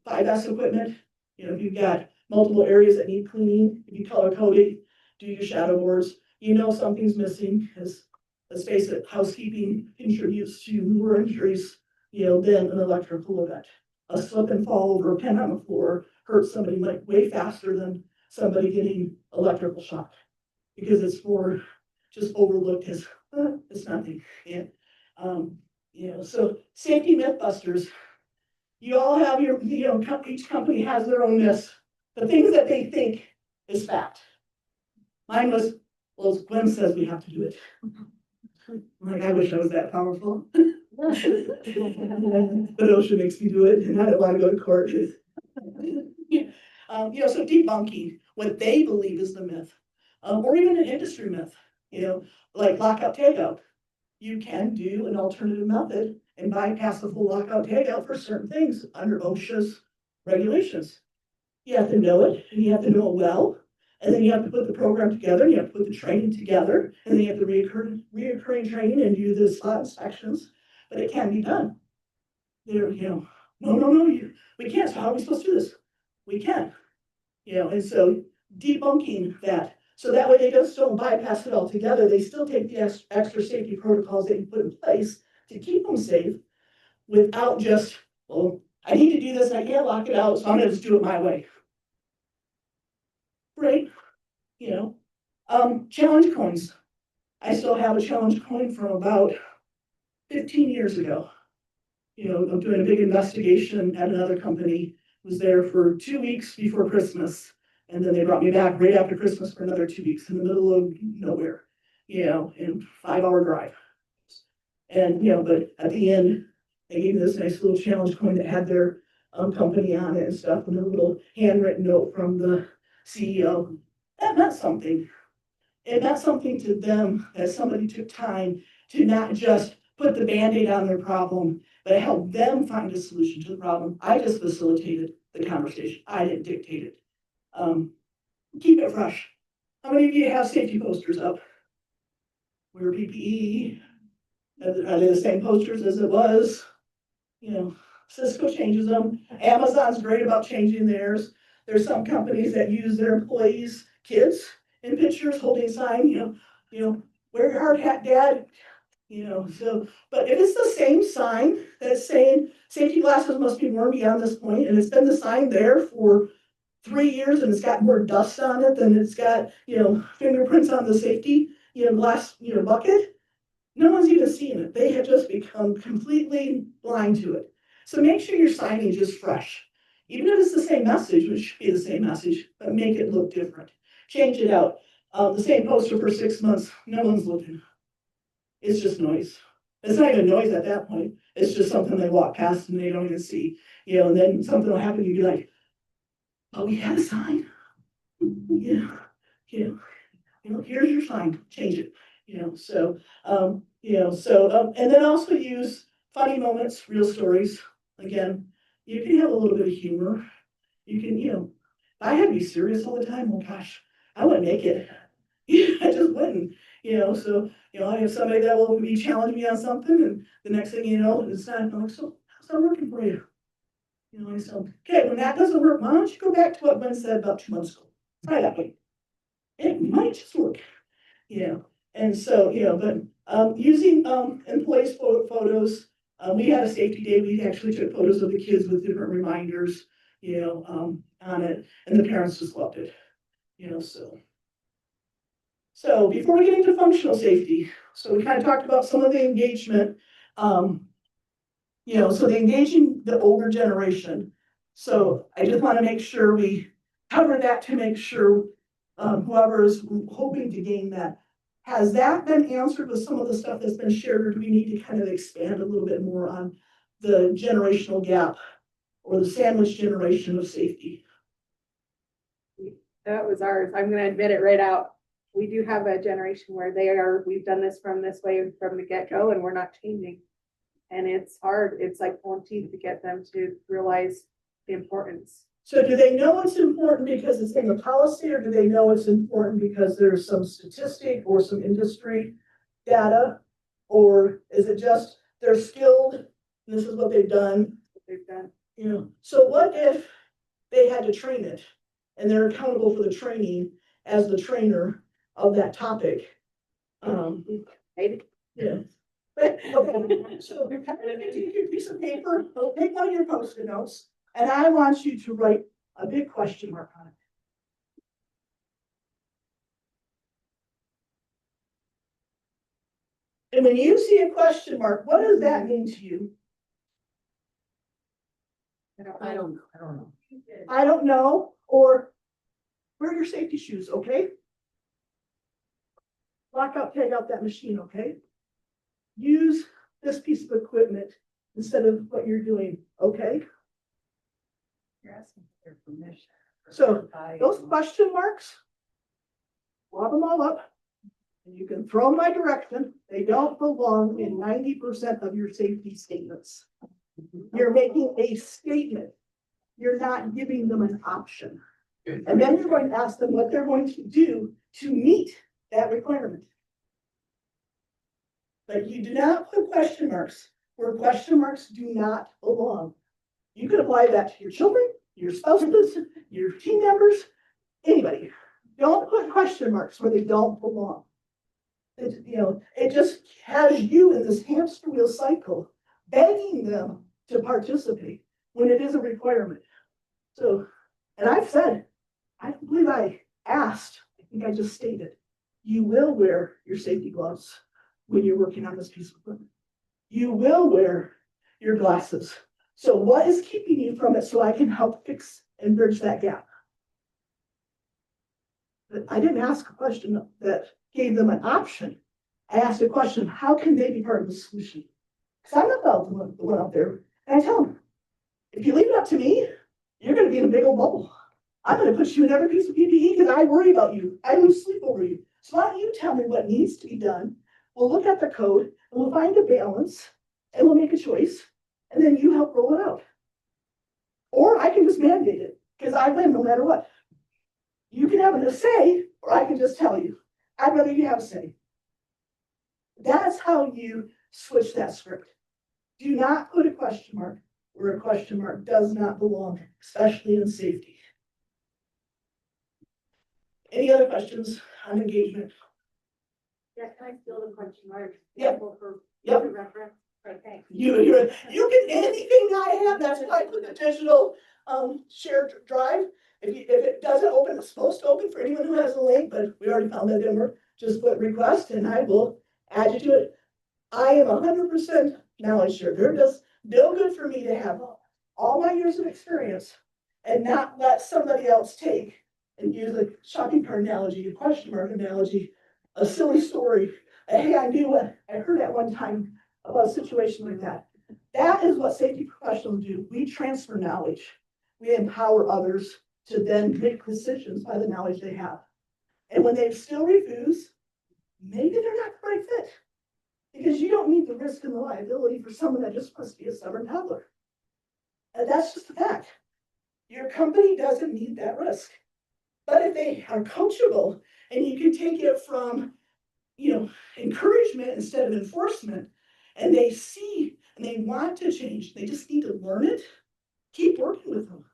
[SPEAKER 2] 5S equipment. If you've got multiple areas that need cleaning, if you color code it, do your shadow boards, something's missing, because let's face it, housekeeping contributes to more injuries, than an electrical event. A slip and fall over a pen on the floor hurts somebody like way faster than somebody getting electrical shock, because it's more just overlooked as it's nothing. And so safety myth busters. You all have your, each company has their own myths, the things that they think is fact. Mine was, well, Gwen says we have to do it. Like, I wish I was that powerful. But OSHA makes me do it, and I don't want to go to court. So debunking what they believe is the myth, or even an industry myth, like lockout tagout. You can do an alternative method and bypass the full lockout tagout for certain things under OSHA's regulations. You have to know it, and you have to know it well, and then you have to put the program together, and you have to put the training together, and then you have to reoccurring training and do the slot inspections, but it can be done. No, we can't, so how are we supposed to do this? We can, and so debunking that, so that way they just don't bypass it altogether, they still take the extra safety protocols that you put in place to keep them safe, without just, well, I need to do this, and I can't lock it out, so I'm gonna just do it my way. Great, challenge coins. I still have a challenge coin from about 15 years ago. I'm doing a big investigation at another company, was there for 2 weeks before Christmas. And then they brought me back right after Christmas for another 2 weeks in the middle of nowhere, in 5-hour drive. And, but at the end, they gave me this nice little challenge coin that had their company on it and stuff, and a little handwritten note from the CEO. That meant something. It meant something to them that somebody took time to not just put the Band-Aid on their problem, but help them find a solution to the problem. I just facilitated the conversation. I didn't dictate it. Keep it fresh. How many of you have safety posters up? Wear PPE. Are they the same posters as it was? Cisco changes them. Amazon's great about changing theirs. There's some companies that use their employees' kids in pictures holding a sign, wear your hard hat, Dad. But if it's the same sign that's saying safety glasses must be worn beyond this point, and it's been the sign there for 3 years and it's got more dust on it than it's got, fingerprints on the safety, glass, bucket, no one's even seeing it. They have just become completely blind to it. So make sure your signage is fresh. Even if it's the same message, which should be the same message, but make it look different. Change it out. The same poster for 6 months, no one's looking. It's just noise. It's not even noise at that point. It's just something they walk past and they don't even see. And then something will happen, you'd be like, oh, we had a sign. Yeah. Here's your sign, change it. And then also use funny moments, real stories. Again, you can have a little bit of humor. You can, if I had to be serious all the time, oh gosh, I wouldn't make it. I just wouldn't, I have somebody that will be challenge me on something, and the next thing you know, it's not, I'm like, so how's that working for you? I said, okay, when that doesn't work, why don't you go back to what Gwen said about 2 months ago? Try that way. It might just work. And so, but using employees' photos, we had a safety day. We actually took photos of the kids with different reminders, on it, and the parents just loved it. So before we get into functional safety, so we kind of talked about some of the engagement, so the engaging the older generation. So I just want to make sure we cover that to make sure whoever is hoping to gain that. Has that been answered with some of the stuff that's been shared, or do we need to kind of expand a little bit more on the generational gap or the sandwich generation of safety?
[SPEAKER 6] That was ours. I'm gonna admit it right out. We do have a generation where we've done this from this way from the get-go, and we're not changing. And it's hard. It's like pulling teeth to get them to realize the importance.
[SPEAKER 2] So do they know it's important because it's in the policy, or do they know it's important because there's some statistic or some industry data, Or is it just they're skilled, and this is what they've done? So what if they had to train it and they're accountable for the training as the trainer of that topic?
[SPEAKER 6] Maybe.
[SPEAKER 2] Yeah. Okay, so you're kind of take your piece of paper, take one of your Post-it notes, and I want you to write a big question mark on it. And when you see a question mark, what does that mean to you?
[SPEAKER 7] I don't know.
[SPEAKER 2] I don't know, or wear your safety shoes, okay? Lock out, tag out that machine, okay? Use this piece of equipment instead of what you're doing, okay?
[SPEAKER 5] You're asking for their permission.
[SPEAKER 2] So those question marks, lob them all up, and you can throw them my direction. They don't belong in 90% of your safety statements. You're making a statement. You're not giving them an option. And then you're going to ask them what they're going to do to meet that requirement. But you do not put question marks where question marks do not belong. You can apply that to your children, your spouses, your team members, anybody. Don't put question marks where they don't belong. It just has you in this hamster wheel cycle, begging them to participate when it is a requirement. So, and I've said, I believe I asked, I think I just stated, you will wear your safety gloves when you're working on this piece of equipment. You will wear your glasses. So what is keeping you from it so I can help fix and bridge that gap? But I didn't ask a question that gave them an option. I asked a question, how can they be part of the solution? Because I'm not the one out there. And I tell them, if you leave it up to me, you're going to be in a big old bubble. I'm going to put you in every piece of PPE because I worry about you. I lose sleep over you. So why don't you tell me what needs to be done? We'll look at the code and we'll find a balance and we'll make a choice. And then you help roll it out. Or I can just mandate it because I win no matter what. You can have a say, or I can just tell you. I'd rather you have a say. That's how you switch that script. Do not put a question mark where a question mark does not belong, especially in safety. Any other questions on engagement?
[SPEAKER 9] Yeah, can I steal the question mark?
[SPEAKER 2] Yep.
[SPEAKER 9] For
[SPEAKER 2] Yep.
[SPEAKER 9] reference? Okay, thanks.
[SPEAKER 2] You can anything I have. That's why I put the digital shared drive. If it doesn't open, it's supposed to open for anyone who has a link, but we already found that didn't work. Just put request and I will add you to it. I am 100% knowledge share. There does no good for me to have all my years of experience and not let somebody else take and use a shopping cart analogy, a question mark analogy, a silly story. Hey, I knew it. I heard at one time about a situation like that. That is what safety professionals do. We transfer knowledge. We empower others to then make decisions by the knowledge they have. And when they still refuse, maybe they're not the right fit. Because you don't need the risk and the liability for someone that just wants to be a stubborn toddler. And that's just a fact. Your company doesn't need that risk. But if they are coachable and you can take it from, encouragement instead of enforcement, and they see and they want to change, they just need to learn it, keep working with them.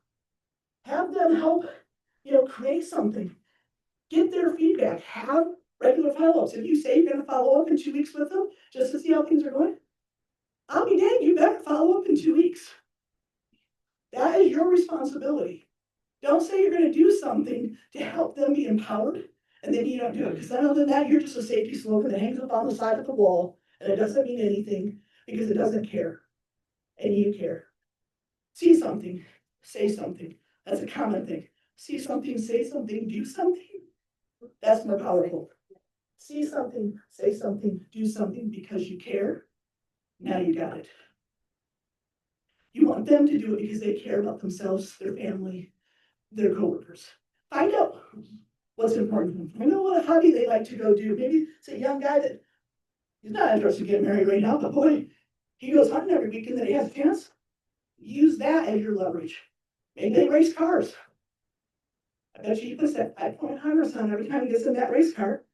[SPEAKER 2] Have them help, create something. Get their feedback. Have regular follow-ups. If you say you're going to follow up in 2 weeks with them, just to see how things are going, I'll be dang, you better follow up in 2 weeks. That is your responsibility. Don't say you're going to do something to help them be empowered, and then you don't do it. Because other than that, you're just a safety slogan that hangs up on the side of the wall, and it doesn't mean anything because it doesn't care. And you care. See something, say something. That's a common thing. See something, say something, do something. That's more powerful. See something, say something, do something because you care. Now you got it. You want them to do it because they care about themselves, their family, their coworkers. Find out what's important to them. Find out what hobby they like to go do. Maybe it's a young guy that he's not interested in getting married right now, but boy, he goes hunting every weekend that he has a chance. Use that as your leverage. Maybe they race cars. I bet you he puts that 5-point harness on every time he gets in that race car.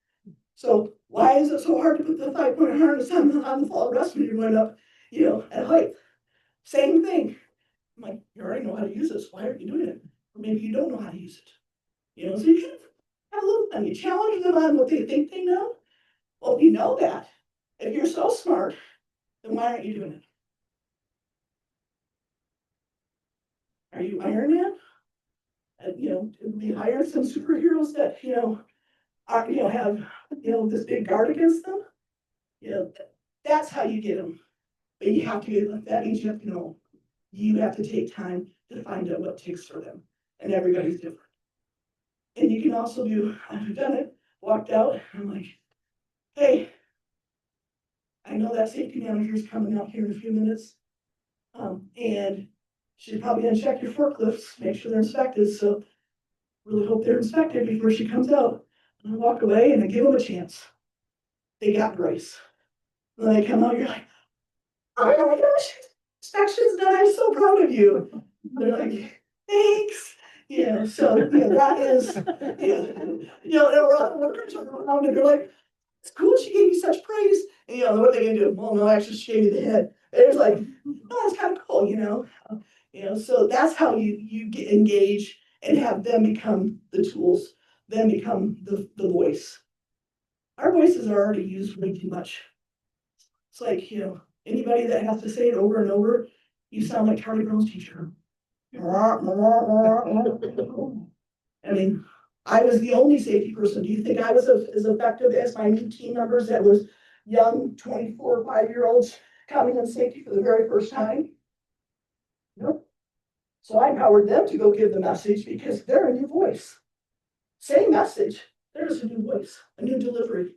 [SPEAKER 2] So Why is it so hard to put the 5-point harness on the fall rest when you're going up, at height? Same thing. I'm like, you already know how to use this. Why aren't you doing it? Or maybe you don't know how to use it. So you can have a little fun. You challenge them on what they think they know. Well, if you know that, if you're so smart, then why aren't you doing it? Are you Iron Man? We hire some superheroes that, are, have, this big guard against them. That's how you get them. But you have to, that means you have to know. You have to take time to find out what it takes for them. And everybody's different. And you can also do, I've done it, walked out, and I'm like, hey, I know that safety manager is coming out here in a few minutes. And she's probably gonna check your forklifts, make sure they're inspected. So really hope they're inspected before she comes out. And I walk away and I give them a chance. They got grace. And then they come out, you're like, oh my gosh, inspection's done. I'm so proud of you. They're like, thanks. So that is, there were other workers around and they're like, it's cool she gave you such praise. And what are they gonna do? Well, no, actually she gave me the head. It was like, oh, that's kind of cool, so that's how you get engaged and have them become the tools, them become the voice. Our voices are already used way too much. It's like, anybody that has to say it over and over, you sound like Charlie Brown's teacher. I mean, I was the only safety person. Do you think I was as effective as my new team members that was young 24 or 5-year-olds coming in safety for the very first time? Nope. So I empowered them to go give the message because they're a new voice. Same message, there's a new voice, a new delivery.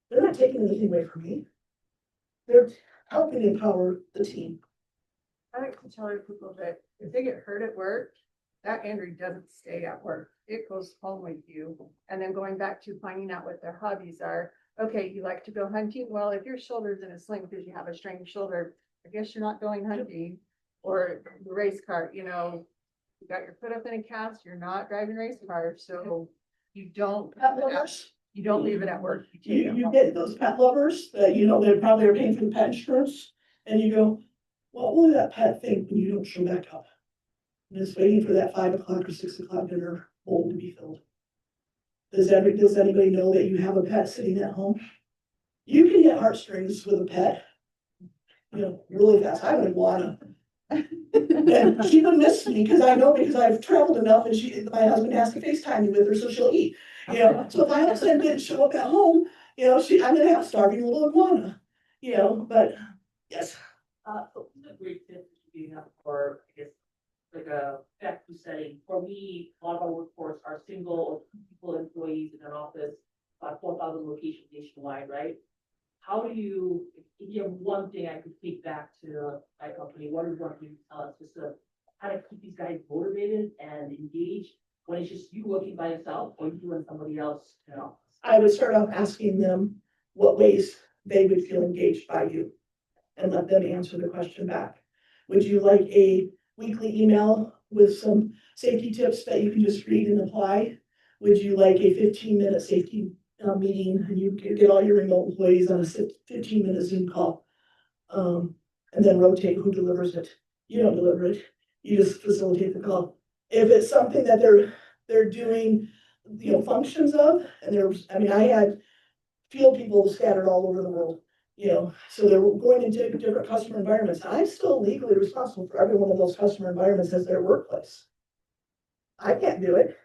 [SPEAKER 2] They're not taking anything away from me. They're helping empower the team.
[SPEAKER 5] I like to tell other people that if they get hurt at work, that injury doesn't stay at work. It goes home with you. And then going back to finding out what their hobbies are. Okay, you like to go hunting? Well, if your shoulder's in a sling because you have a strained shoulder, I guess you're not going hunting. Or the race car, you got your foot up in a cast, you're not driving race cars, so you don't leave it at work.
[SPEAKER 2] You get those pet lovers that they probably are paying for the pet insurance, and you go, what will that pet think when you don't show back up? And it's waiting for that 5 o'clock or 6 o'clock dinner bowl to be filled. Does anybody know that you have a pet sitting at home? You can hit heartstrings with a pet, really fast. I have an iguana. And she would miss me because I've traveled enough and my husband has to FaceTime me with her so she'll eat. So if I all of a sudden didn't show up at home, I'm gonna have a starving little iguana. But yes.
[SPEAKER 8] So this is a great tip being up for, I guess, like a factory setting. For me, a lot of our workforce are single or 2 people employees in an office, about 4,000 locations nationwide, right? How do you, if you have one thing I could take back to my company, what is one thing you tell us just to how to keep these guys motivated and engaged when it's just you working by yourself or you and somebody else,
[SPEAKER 2] I would start off asking them what ways they would feel engaged by you and let them answer the question back. Would you like a weekly email with some safety tips that you can just read and apply? Would you like a 15-minute safety meeting and you can get all your remote employees on a 15-minute Zoom call? And then rotate who delivers it. You don't deliver it. You just facilitate the call. If it's something that they're doing, functions of, and I had field people scattered all over the world, so they're going into different customer environments. I'm still legally responsible for every one of those customer environments as their workplace. I can't do it,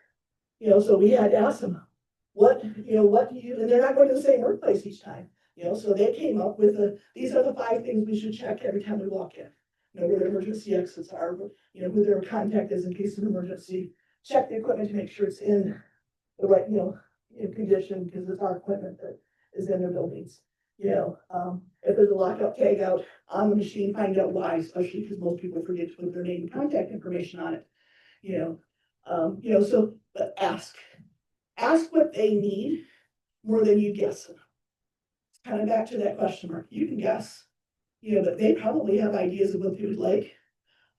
[SPEAKER 2] so we had to ask them, what do you, and they're not going to the same workplace each time, so they came up with these are the 5 things we should check every time we walk in. Where their emergency exits are, who their contact is in case of emergency. Check the equipment to make sure it's in the right, condition because it's our equipment that is in their buildings. If there's a lockout tag out on the machine, find out why, especially because most people forget to put their name and contact information on it. But ask what they need more than you guess. It's kind of back to that question mark. You can guess, but they probably have ideas of what they would like.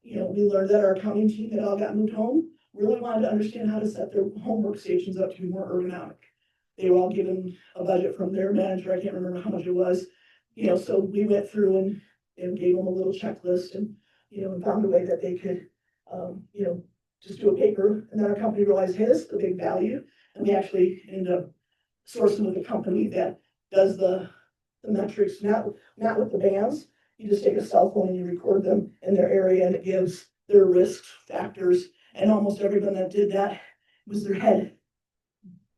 [SPEAKER 2] We learned that our accounting team that all got moved home really wanted to understand how to set their home workstations up to be more ergonomic. they were all given a budget from their manager, I can't remember how much it was. So we went through and gave them a little checklist and, and found a way that they could, just do a paper, and then our company realized, hey, this is a big value, and we actually ended up sourcing with a company that does the metrics, not with the bands. You just take a cell phone and you record them in their area, and it gives their risk factors, and almost everyone that did that was their head.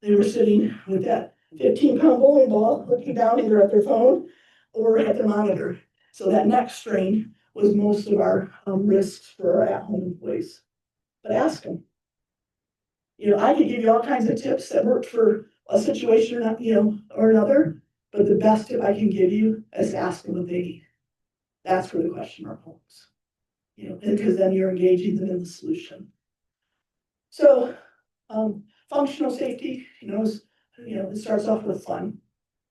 [SPEAKER 2] They were sitting with that 15-pound bowling ball, looking down either at their phone or at their monitor. So that neck strain was most of our risks for our at-home employees. But ask them. I could give you all kinds of tips that worked for a situation or not, or another, but the best tip I can give you is ask them what they need. That's where the question mark holds. Because then you're engaging them in the solution. So, functional safety, it starts off with fun.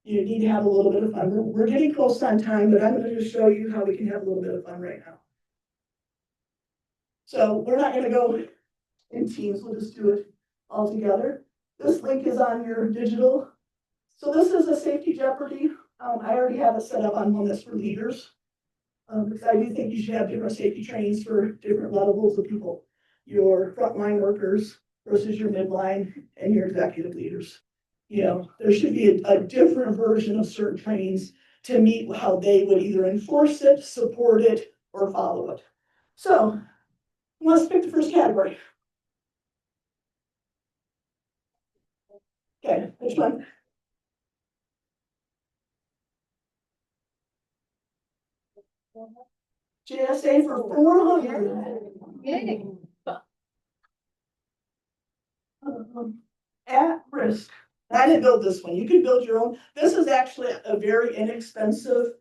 [SPEAKER 2] You need to have a little bit of fun. We're getting close on time, but I'm going to show you how we can have a little bit of fun right now. So we're not going to go in teams. We'll just do it all together. This link is on your digital. So this is a safety jeopardy. I already have it set up on one that's for leaders. Because I do think you should have different safety trainings for different levels of people. Your frontline workers versus your midline and your executive leaders. There should be a different version of certain trainings to meet how they would either enforce it, support it, or follow it. So let's pick the first category. Okay, which one? JSA for 400. At risk. I didn't build this one. You can build your own. This is actually a very inexpensive,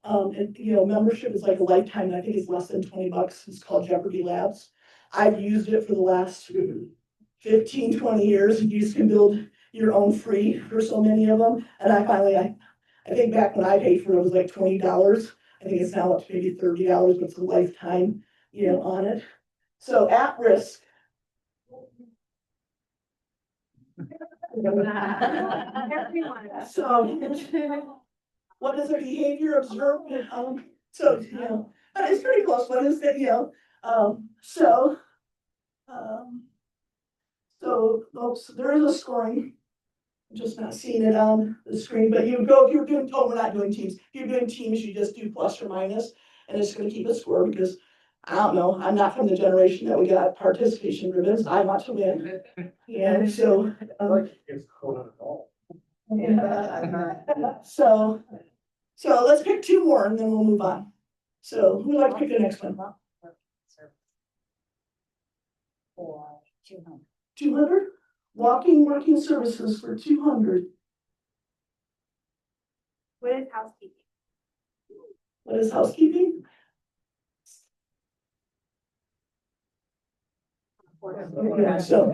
[SPEAKER 2] membership is like a lifetime. I think it's less than $20. It's called Jeopardy Labs. I've used it for the last 15, 20 years. You just can build your own free for so many of them. And I think back when I paid for it, it was like $20. I think it's now up to maybe $30, but it's a lifetime, on it. So at risk. So, what is a behavior observed? It's pretty close. What is it? So there is a scoring. I'm just not seeing it on the screen, but if you're doing, we're not doing teams. If you're doing teams, you just do plus or minus, and it's going to keep a score because I don't know. I'm not from the generation that we got participation ribbons. I want to win. And so, so let's pick two more and then we'll move on. So who would like to pick the next one?
[SPEAKER 4] For 200.
[SPEAKER 2] 200? Walking working services for 200.
[SPEAKER 9] What is housekeeping?
[SPEAKER 2] What is housekeeping? Yeah, so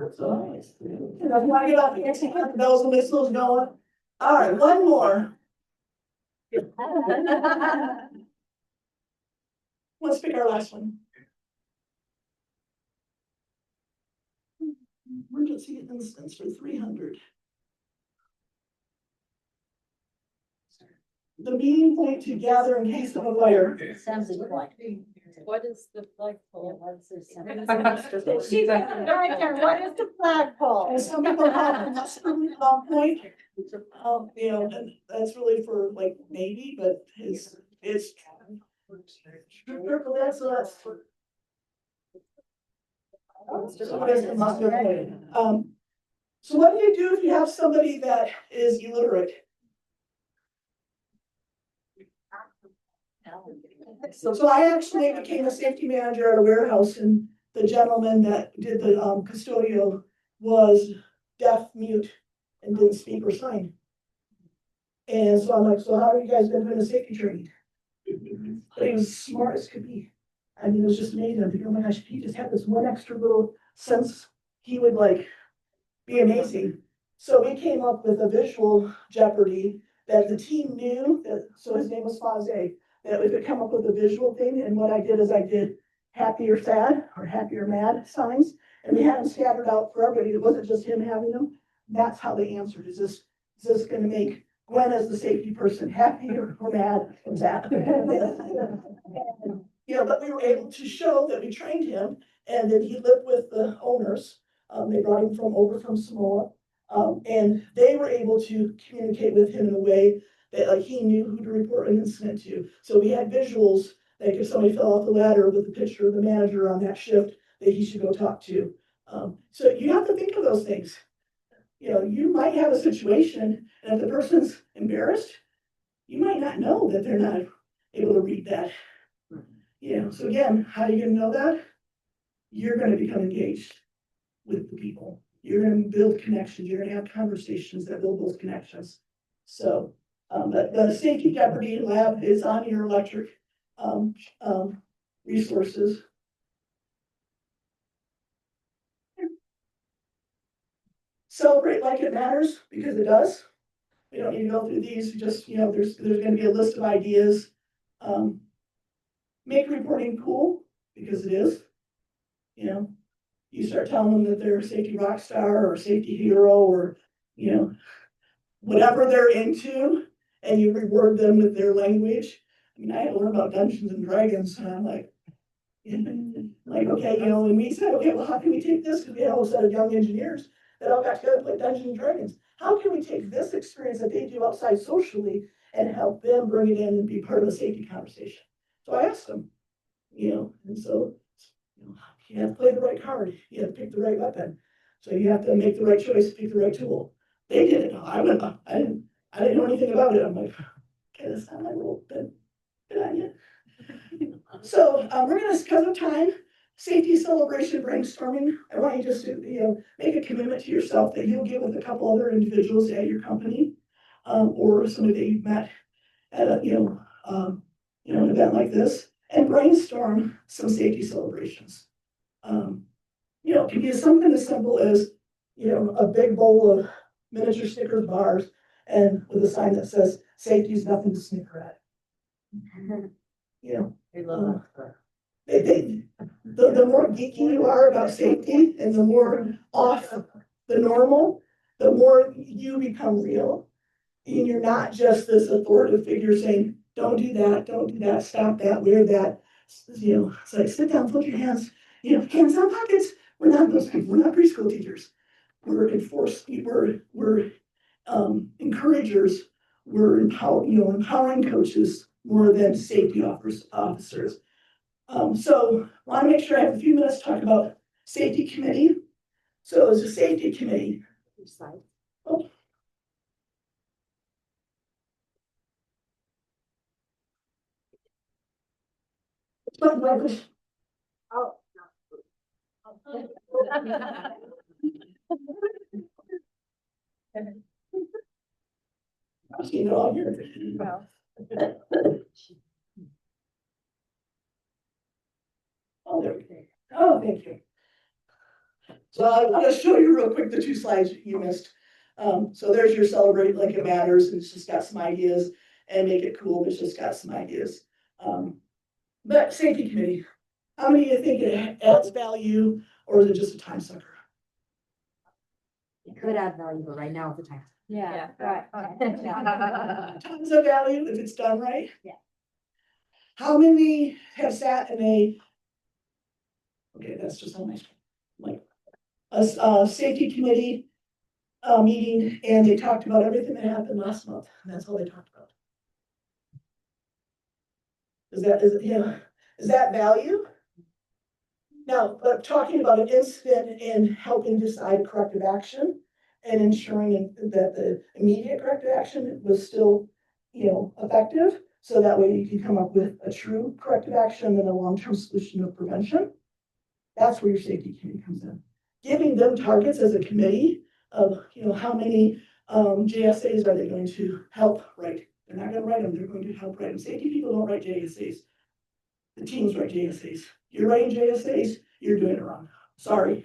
[SPEAKER 2] that's why I get off the bells and whistles going. All right, one more. Let's pick our last one. Emergency instance for 300. The meeting point to gather in case of a fire.
[SPEAKER 4] Assembly point.
[SPEAKER 3] What is the flagpole?
[SPEAKER 4] Yeah, what's the assembly?
[SPEAKER 3] She's right there. What is the flagpole?
[SPEAKER 2] And some people have an assembly point. And that's really for like Navy, but it's triple S, so that's for. So what is the muster point? So what do you do if you have somebody that is illiterate? So I actually became a safety manager at a warehouse, and the gentleman that did the custodial was deaf, mute, and didn't speak or sign. And so I'm like, so how are you guys been doing the safety training? But he was smart as could be. I mean, it was just amazing. I'm thinking, oh my gosh, if he just had this one extra little sense, he would like be amazing. So we came up with a visual jeopardy that the team knew that, so his name was Faze, that we could come up with a visual thing. And what I did is I did happy or sad or happy or mad signs, and we had them scattered out for everybody. It wasn't just him having them. That's how they answered. Is this gonna make Gwen as the safety person happy or mad or sad? You know, but we were able to show that we trained him and that he lived with the owners. They brought him over from Samoa. And they were able to communicate with him in a way that like he knew who to report an incident to. So we had visuals, like if somebody fell off the ladder with a picture of the manager on that shift that he should go talk to. So you have to think of those things. You know, you might have a situation, and if the person's embarrassed, you might not know that they're not able to read that. You know, so again, how are you gonna know that? You're gonna become engaged with the people. You're gonna build connections. You're gonna have conversations that build those connections. So, the safety jeopardy lab is on your electric resources. Celebrate like it matters, because it does. We don't need to go through these, just, you know, there's gonna be a list of ideas. Make reporting cool, because it is. You know, you start telling them that they're a safety rock star or a safety hero or, you know, whatever they're into, and you reward them with their language. I mean, I had to learn about Dungeons and Dragons, and I'm like, okay, you know, and we said, okay, well, how can we take this? Because we had a whole set of young engineers that all got together and played Dungeons and Dragons. How can we take this experience that they do outside socially and help them bring it in and be part of the safety conversation? So I asked them, you know, and so, you know, you have to play the right card, you have to pick the right weapon. So you have to make the right choice, pick the right tool. They did it. I didn't know anything about it. I'm like, okay, that's not my role, but good on you. So we're gonna, because of time, safety celebration brainstorming. I want you just to, you know, make a commitment to yourself that you'll get with a couple other individuals at your company, or somebody that you've met at a, an event like this, and brainstorm some safety celebrations. You know, it can be something as simple as, you know, a big bowl of miniature Snickers bars and with a sign that says, "Safety is nothing to snicker at." You know,
[SPEAKER 7] They love that.
[SPEAKER 2] the more geeky you are about safety and the more off the normal, the more you become real. And you're not just this authoritative figure saying, don't do that, stop that, wear that. You know, it's like, sit down, put your hands, you know, hands on pockets. We're not those people, we're not preschool teachers. We're encouragers, we're empowering coaches more than safety officers. So I want to make sure I have a few minutes to talk about safety committee. So as a safety committee. Oh.
[SPEAKER 9] Oh,
[SPEAKER 2] I've seen it all here. Oh, there we go. Oh, thank you. So I'm going to show you real quick the two slides you missed. So there's your celebrate like it matters, and it's just got some ideas, and make it cool, it's just got some ideas. But safety committee, how many of you think it adds value, or is it just a time sucker?
[SPEAKER 4] It could add value, but right now at the time. Yeah, right.
[SPEAKER 2] Tons of value if it's done right.
[SPEAKER 4] Yeah.
[SPEAKER 2] How many have sat in okay, that's just on my screen, like a safety committee meeting, and they talked about everything that happened last month, and that's all they talked about. Is that value? Now, but talking about an incident and helping decide corrective action and ensuring that the immediate corrective action was still, effective. So that way you can come up with a true corrective action and a long-term solution of prevention. That's where your safety committee comes in. Giving them targets as a committee of, how many JSAs are they going to help write? They're not going to write them, they're going to help write them. Safety people don't write JSAs. The teams write JSAs. You're writing JSAs, you're doing it wrong. Sorry.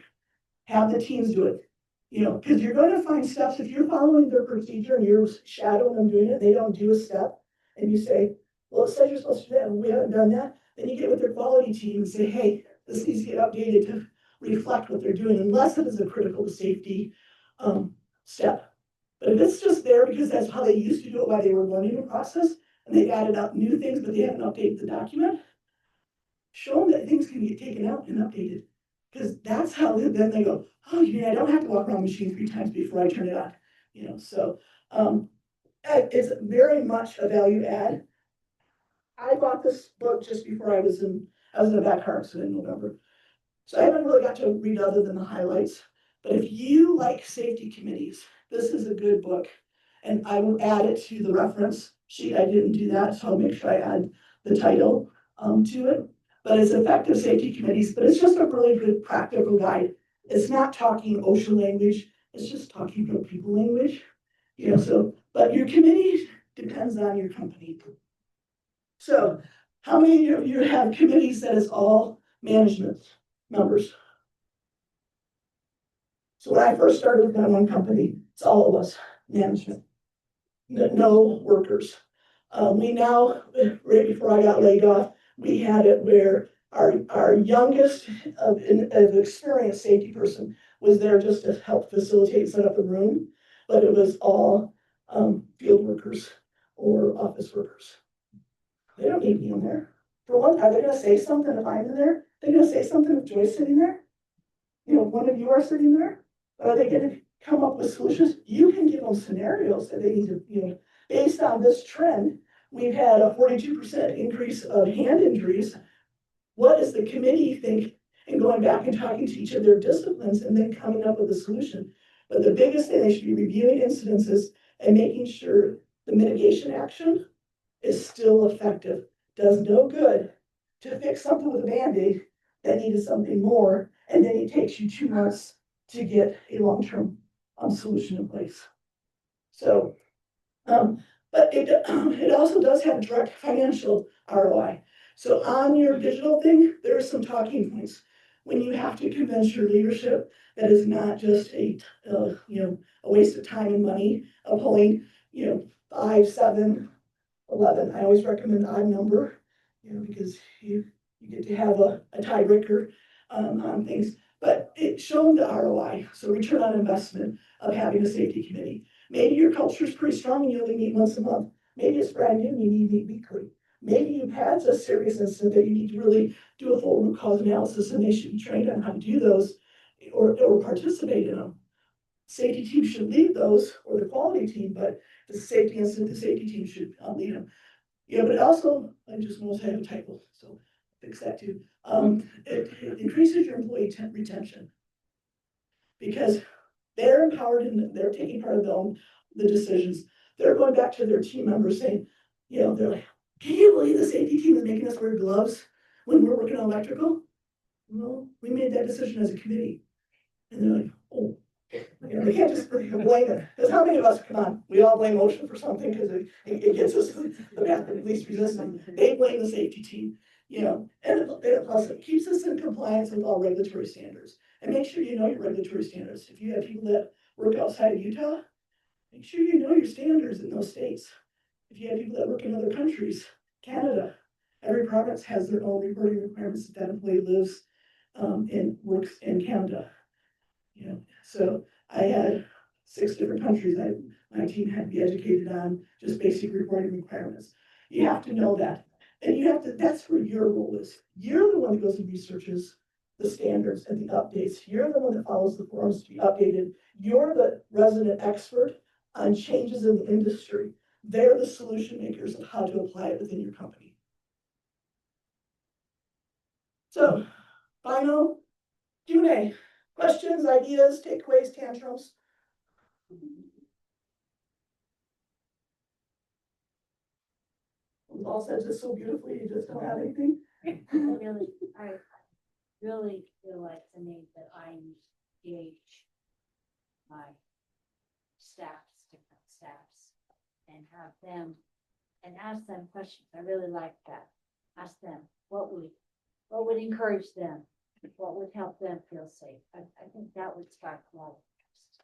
[SPEAKER 2] Have the teams do it. Because you're going to find steps, if you're following their procedure and you're shadowing them doing it, they don't do a step, and you say, well, it says you're supposed to do that, and we haven't done that, then you get with their quality team and say, hey, this needs to get updated to reflect what they're doing, unless it is a critical to safety step. But if it's just there because that's how they used to do it while they were learning the process, and they've added up new things, but they haven't updated the document, show them that things can get taken out and updated. Because that's how then they go, oh, you mean I don't have to walk around the machine 3 times before I turn it on, so, it's very much a value add. I bought this book just before I was in a back car accident in November. So I haven't really got to read other than the highlights. But if you like safety committees, this is a good book. And I will add it to the reference sheet. I didn't do that, so I'll make sure I add the title to it. But it's effective safety committees, but it's just a really good practical guide. It's not talking OSHA language, it's just talking real people language. So, but your committee depends on your company. So how many of you have committees that is all management members? So when I first started with my one company, it's all of us, management, no workers. We now, right before I got laid off, we had it where our youngest of experienced safety person was there just to help facilitate, set up a room, but it was all field workers or office workers. They don't need me in there. For one, are they gonna say something if I'm in there? They're gonna say something if Joy's sitting there? One of you are sitting there? Are they gonna come up with solutions? You can give them scenarios that they need to, based on this trend, we've had a 42% increase of hand injuries. What does the committee think? And going back and talking to each of their disciplines and then coming up with a solution. But the biggest thing, they should be reviewing incidences and making sure the mitigation action is still effective. Does no good to fix something with a Band-Aid that needed something more, and then it takes you 2 months to get a long-term solution in place. So, but it also does have direct financial ROI. So on your digital thing, there are some talking points. When you have to convince your leadership that is not just a waste of time and money of pulling, 5, 7, 11. I always recommend the odd number, because you get to have a tiebreaker on things. But it showed the ROI, so return on investment of having a safety committee. Maybe your culture is pretty strong and you only meet once a month. Maybe it's brand new and you need to meet weekly. Maybe you've had a serious incident that you need to really do a full root cause analysis, and they should be trained on how to do those or participate in them. Safety team should lead those, or the quality team, but the safety incident, the safety team should lead them. But also, I just noticed I have a typo, so fix that too. It increases your employee retention because they're empowered and they're taking part of the decisions. They're going back to their team members saying, they're like, can you believe the safety team is making us wear gloves when we're working on electrical? Well, we made that decision as a committee. And they're like, oh. They can't just blame it. Because how many of us, come on, we all blame OSHA for something because it gets us the path of least resistance. They blame the safety team, and plus it keeps us in compliance with all regulatory standards. And make sure you know your regulatory standards. If you have people that work outside of Utah, make sure you know your standards in those states. If you have people that work in other countries, Canada, every province has their own reporting requirements if that employee lives and works in Canada. So I had 6 different countries my team had to be educated on just basic reporting requirements. You have to know that. And that's where your role is. You're the one that goes and researches the standards and the updates. You're the one that follows the forums to be updated. You're the resident expert on changes in the industry. They're the solution makers of how to apply it within your company. So, final Q&A. Questions, ideas, takeaways, tantrums? All said this so beautifully, you just don't have anything?
[SPEAKER 4] I really feel like the need that I engage my different staffs, and have them and ask them questions. I really like that. Ask them what would encourage them, what would help them feel safe. I think that would spark a lot of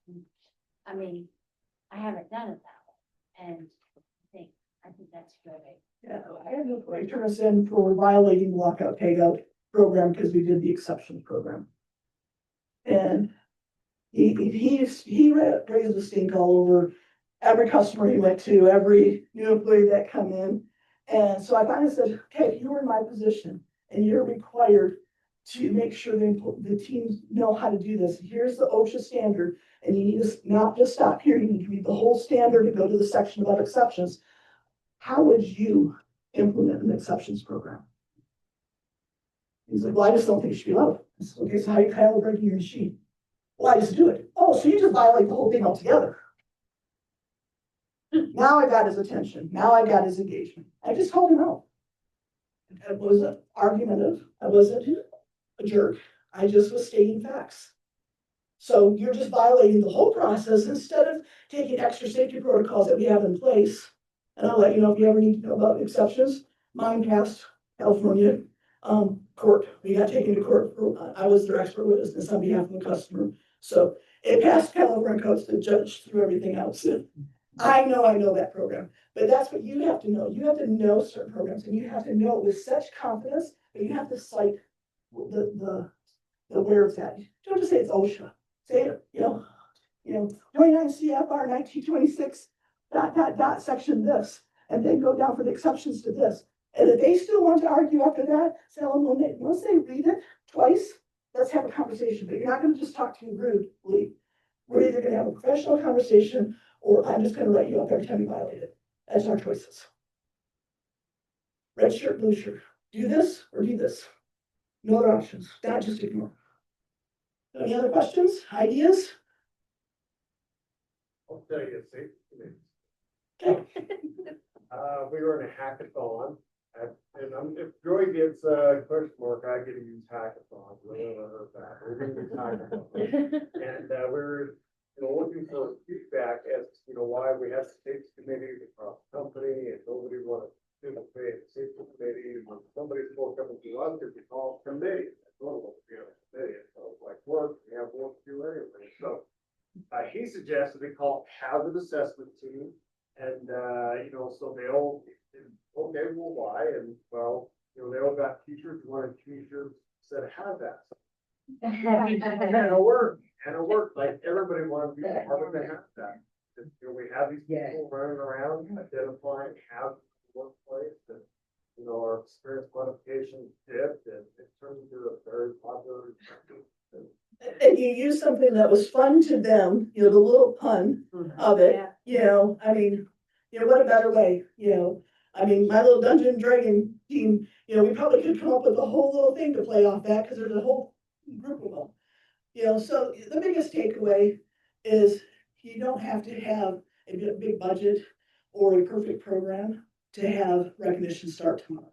[SPEAKER 4] interest. I mean, I haven't done it that way, and I think that's a good idea.
[SPEAKER 2] Yeah, I had to turn us in for violating the lockout tagout program because we did the exceptions program. And he raised a stink all over every customer he went to, every new employee that come in. And so I finally said, okay, if you were in my position and you're required to make sure the teams know how to do this, here's the OSHA standard, and you need to not just stop here, you need to read the whole standard and go to the section about exceptions. How would you implement an exceptions program? He's like, well, I just don't think it should be allowed. I said, okay, so how are you calibrating your machine? Well, I just do it. Oh, so you just violate the whole thing altogether. Now I got his attention. Now I got his engagement. I just called him out. I wasn't argumentative. I wasn't a jerk. I just was stating facts. So you're just violating the whole process instead of taking extra safety protocols that we have in place. And I'll let you know if you ever need to know about exceptions. Mine passed California court. We got taken to court. I was their expert witness on behalf of the customer. So it passed California courts. The judge threw everything else in. I know that program, but that's what you have to know. You have to know certain programs, and you have to know it with such confidence, but you have to cite the where it's at. Don't just say it's OSHA. Say it, 29 CFR 1926 ... section this, and then go down for the exceptions to this. And if they still want to argue after that, say, well, once they read it twice, let's have a conversation. But you're not going to just talk to me rudely. We're either going to have a professional conversation, or I'm just going to write you up every time you violate it. That's our choices. Red shirt, blue shirt. Do this or do this. No other options. Not just ignore. Any other questions, ideas?
[SPEAKER 10] I'll tell you, see.
[SPEAKER 2] Okay.
[SPEAKER 10] We were in a hackathon, and if Joy gets a question mark, I get to use hackathon. We're going to use hackathon. And we're looking for feedback as to why we have safety committees across the company, and nobody wanted to participate in safety committee. When somebody spoke up and said, well, we call committee. Committee. So like work, we have work to do anyway. So he suggested we call it hazard assessment team. And, so they'll, okay, well, why? And well, they all got teachers who wanted teachers said, have that. And it'll work. Like everybody wanted to be part of the have that. We have these people running around identifying hazards in the workplace, and, our experience modification dipped, and it turned into a very popular.
[SPEAKER 2] And you use something that was fun to them, the little pun of it, what a better way, my little Dungeon and Dragon team, we probably could come up with a whole little thing to play off that, because there's a whole group of them. So the biggest takeaway is you don't have to have a big budget or a perfect program to have recognition start tomorrow.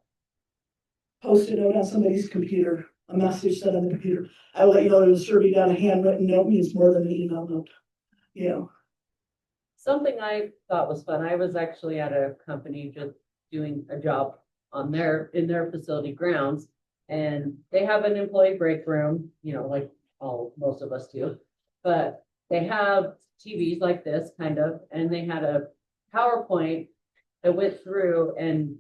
[SPEAKER 2] Post a note on somebody's computer, a message sent on the computer. I will let you know there's a survey down. A handwritten note means more than an email note.
[SPEAKER 1] Something I thought was fun. I was actually at a company just doing a job in their facility grounds, and they have an employee break room, like most of us do, but they have TVs like this kind of, and they had a PowerPoint that went through and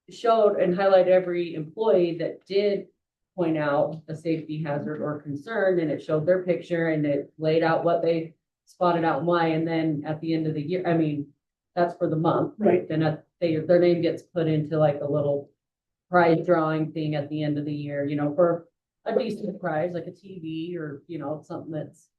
[SPEAKER 1] showed and highlighted every employee that did point out a safety hazard or concern, and it showed their picture and it laid out what they spotted out and why. And then at the end of the year, that's for the month,
[SPEAKER 2] Right.
[SPEAKER 1] Then their name gets put into like a little prize drawing thing at the end of the year, for a decent prize, like a TV or, something that's,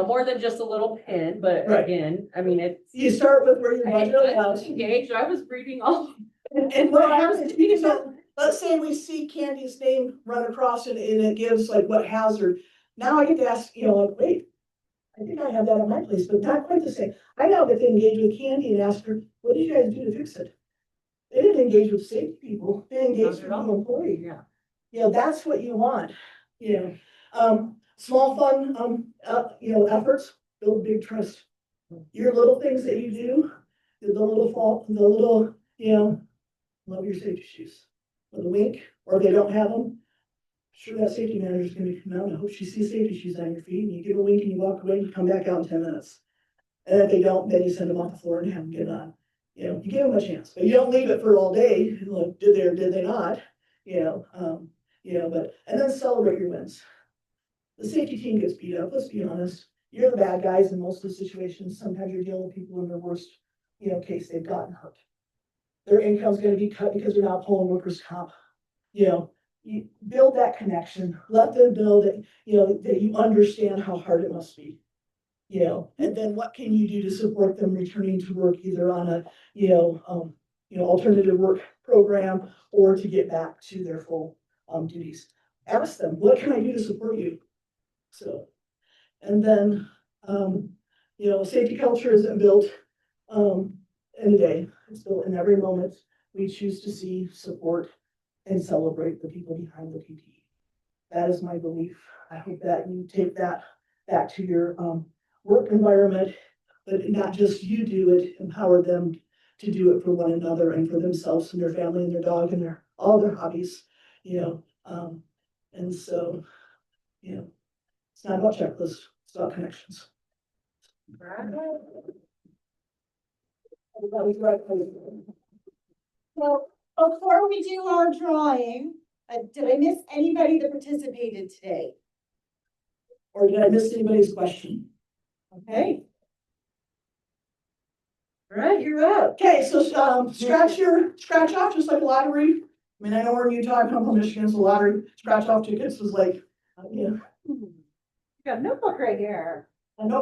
[SPEAKER 1] more than just a little pin. But
[SPEAKER 2] Right.
[SPEAKER 1] Again, it's.
[SPEAKER 2] You start with where your
[SPEAKER 1] I
[SPEAKER 2] budget
[SPEAKER 1] was
[SPEAKER 2] allows.
[SPEAKER 1] engaged. I was reading all.
[SPEAKER 2] And what happens, so let's say we see Candy's name run across and it gives like what hazard. Now I get to ask, wait, I think I have that on my place, but not quite the same. I now get to engage with Candy and ask her, what did you guys do to fix it? They didn't engage with safety people, they engaged with the employee.
[SPEAKER 1] Yeah.
[SPEAKER 2] That's what you want, small fun, efforts build big trust. Your little things that you do, the little, love your safety shoes with a wink, or if they don't have them, sure that safety manager is going to come out. I hope she sees safety shoes on your feet, and you give a wink and you walk away and you come back out in 10 minutes. And if they don't, then you send them off the floor and have them get on. You give them a chance, but you don't leave it for all day. Like, did they or did they not? And then celebrate your wins. the safety team gets beat up, let's be honest. You're the bad guys in most of the situations. Sometimes you're dealing with people in their worst, case they've gotten hurt. Their income's gonna be cut because they're not pulling workers' comp. You build that connection, let them build it, that you understand how hard it must be. And then what can you do to support them returning to work either on a, alternative work program or to get back to their full duties. Ask them, what can I do to support you? So, and then, safety culture isn't built in a day. It's built in every moment. We choose to see, support, and celebrate the people behind the PT. That is my belief. I hope that you take that back to your work environment, but not just you do it, empower them to do it for one another and for themselves and their family and their dog and all their hobbies, and so, it's not about checklists, it's about connections. Everybody's right.
[SPEAKER 11] So before we do our drawing, did I miss anybody that participated today?
[SPEAKER 2] Or did I miss anybody's question?
[SPEAKER 11] Okay. All right, you're up.
[SPEAKER 2] Okay, so scratch off just like a lottery. I mean, I know we're in Utah, I come from Michigan, so lottery, scratch off tickets was like,
[SPEAKER 11] You got a notebook right here.
[SPEAKER 2] I know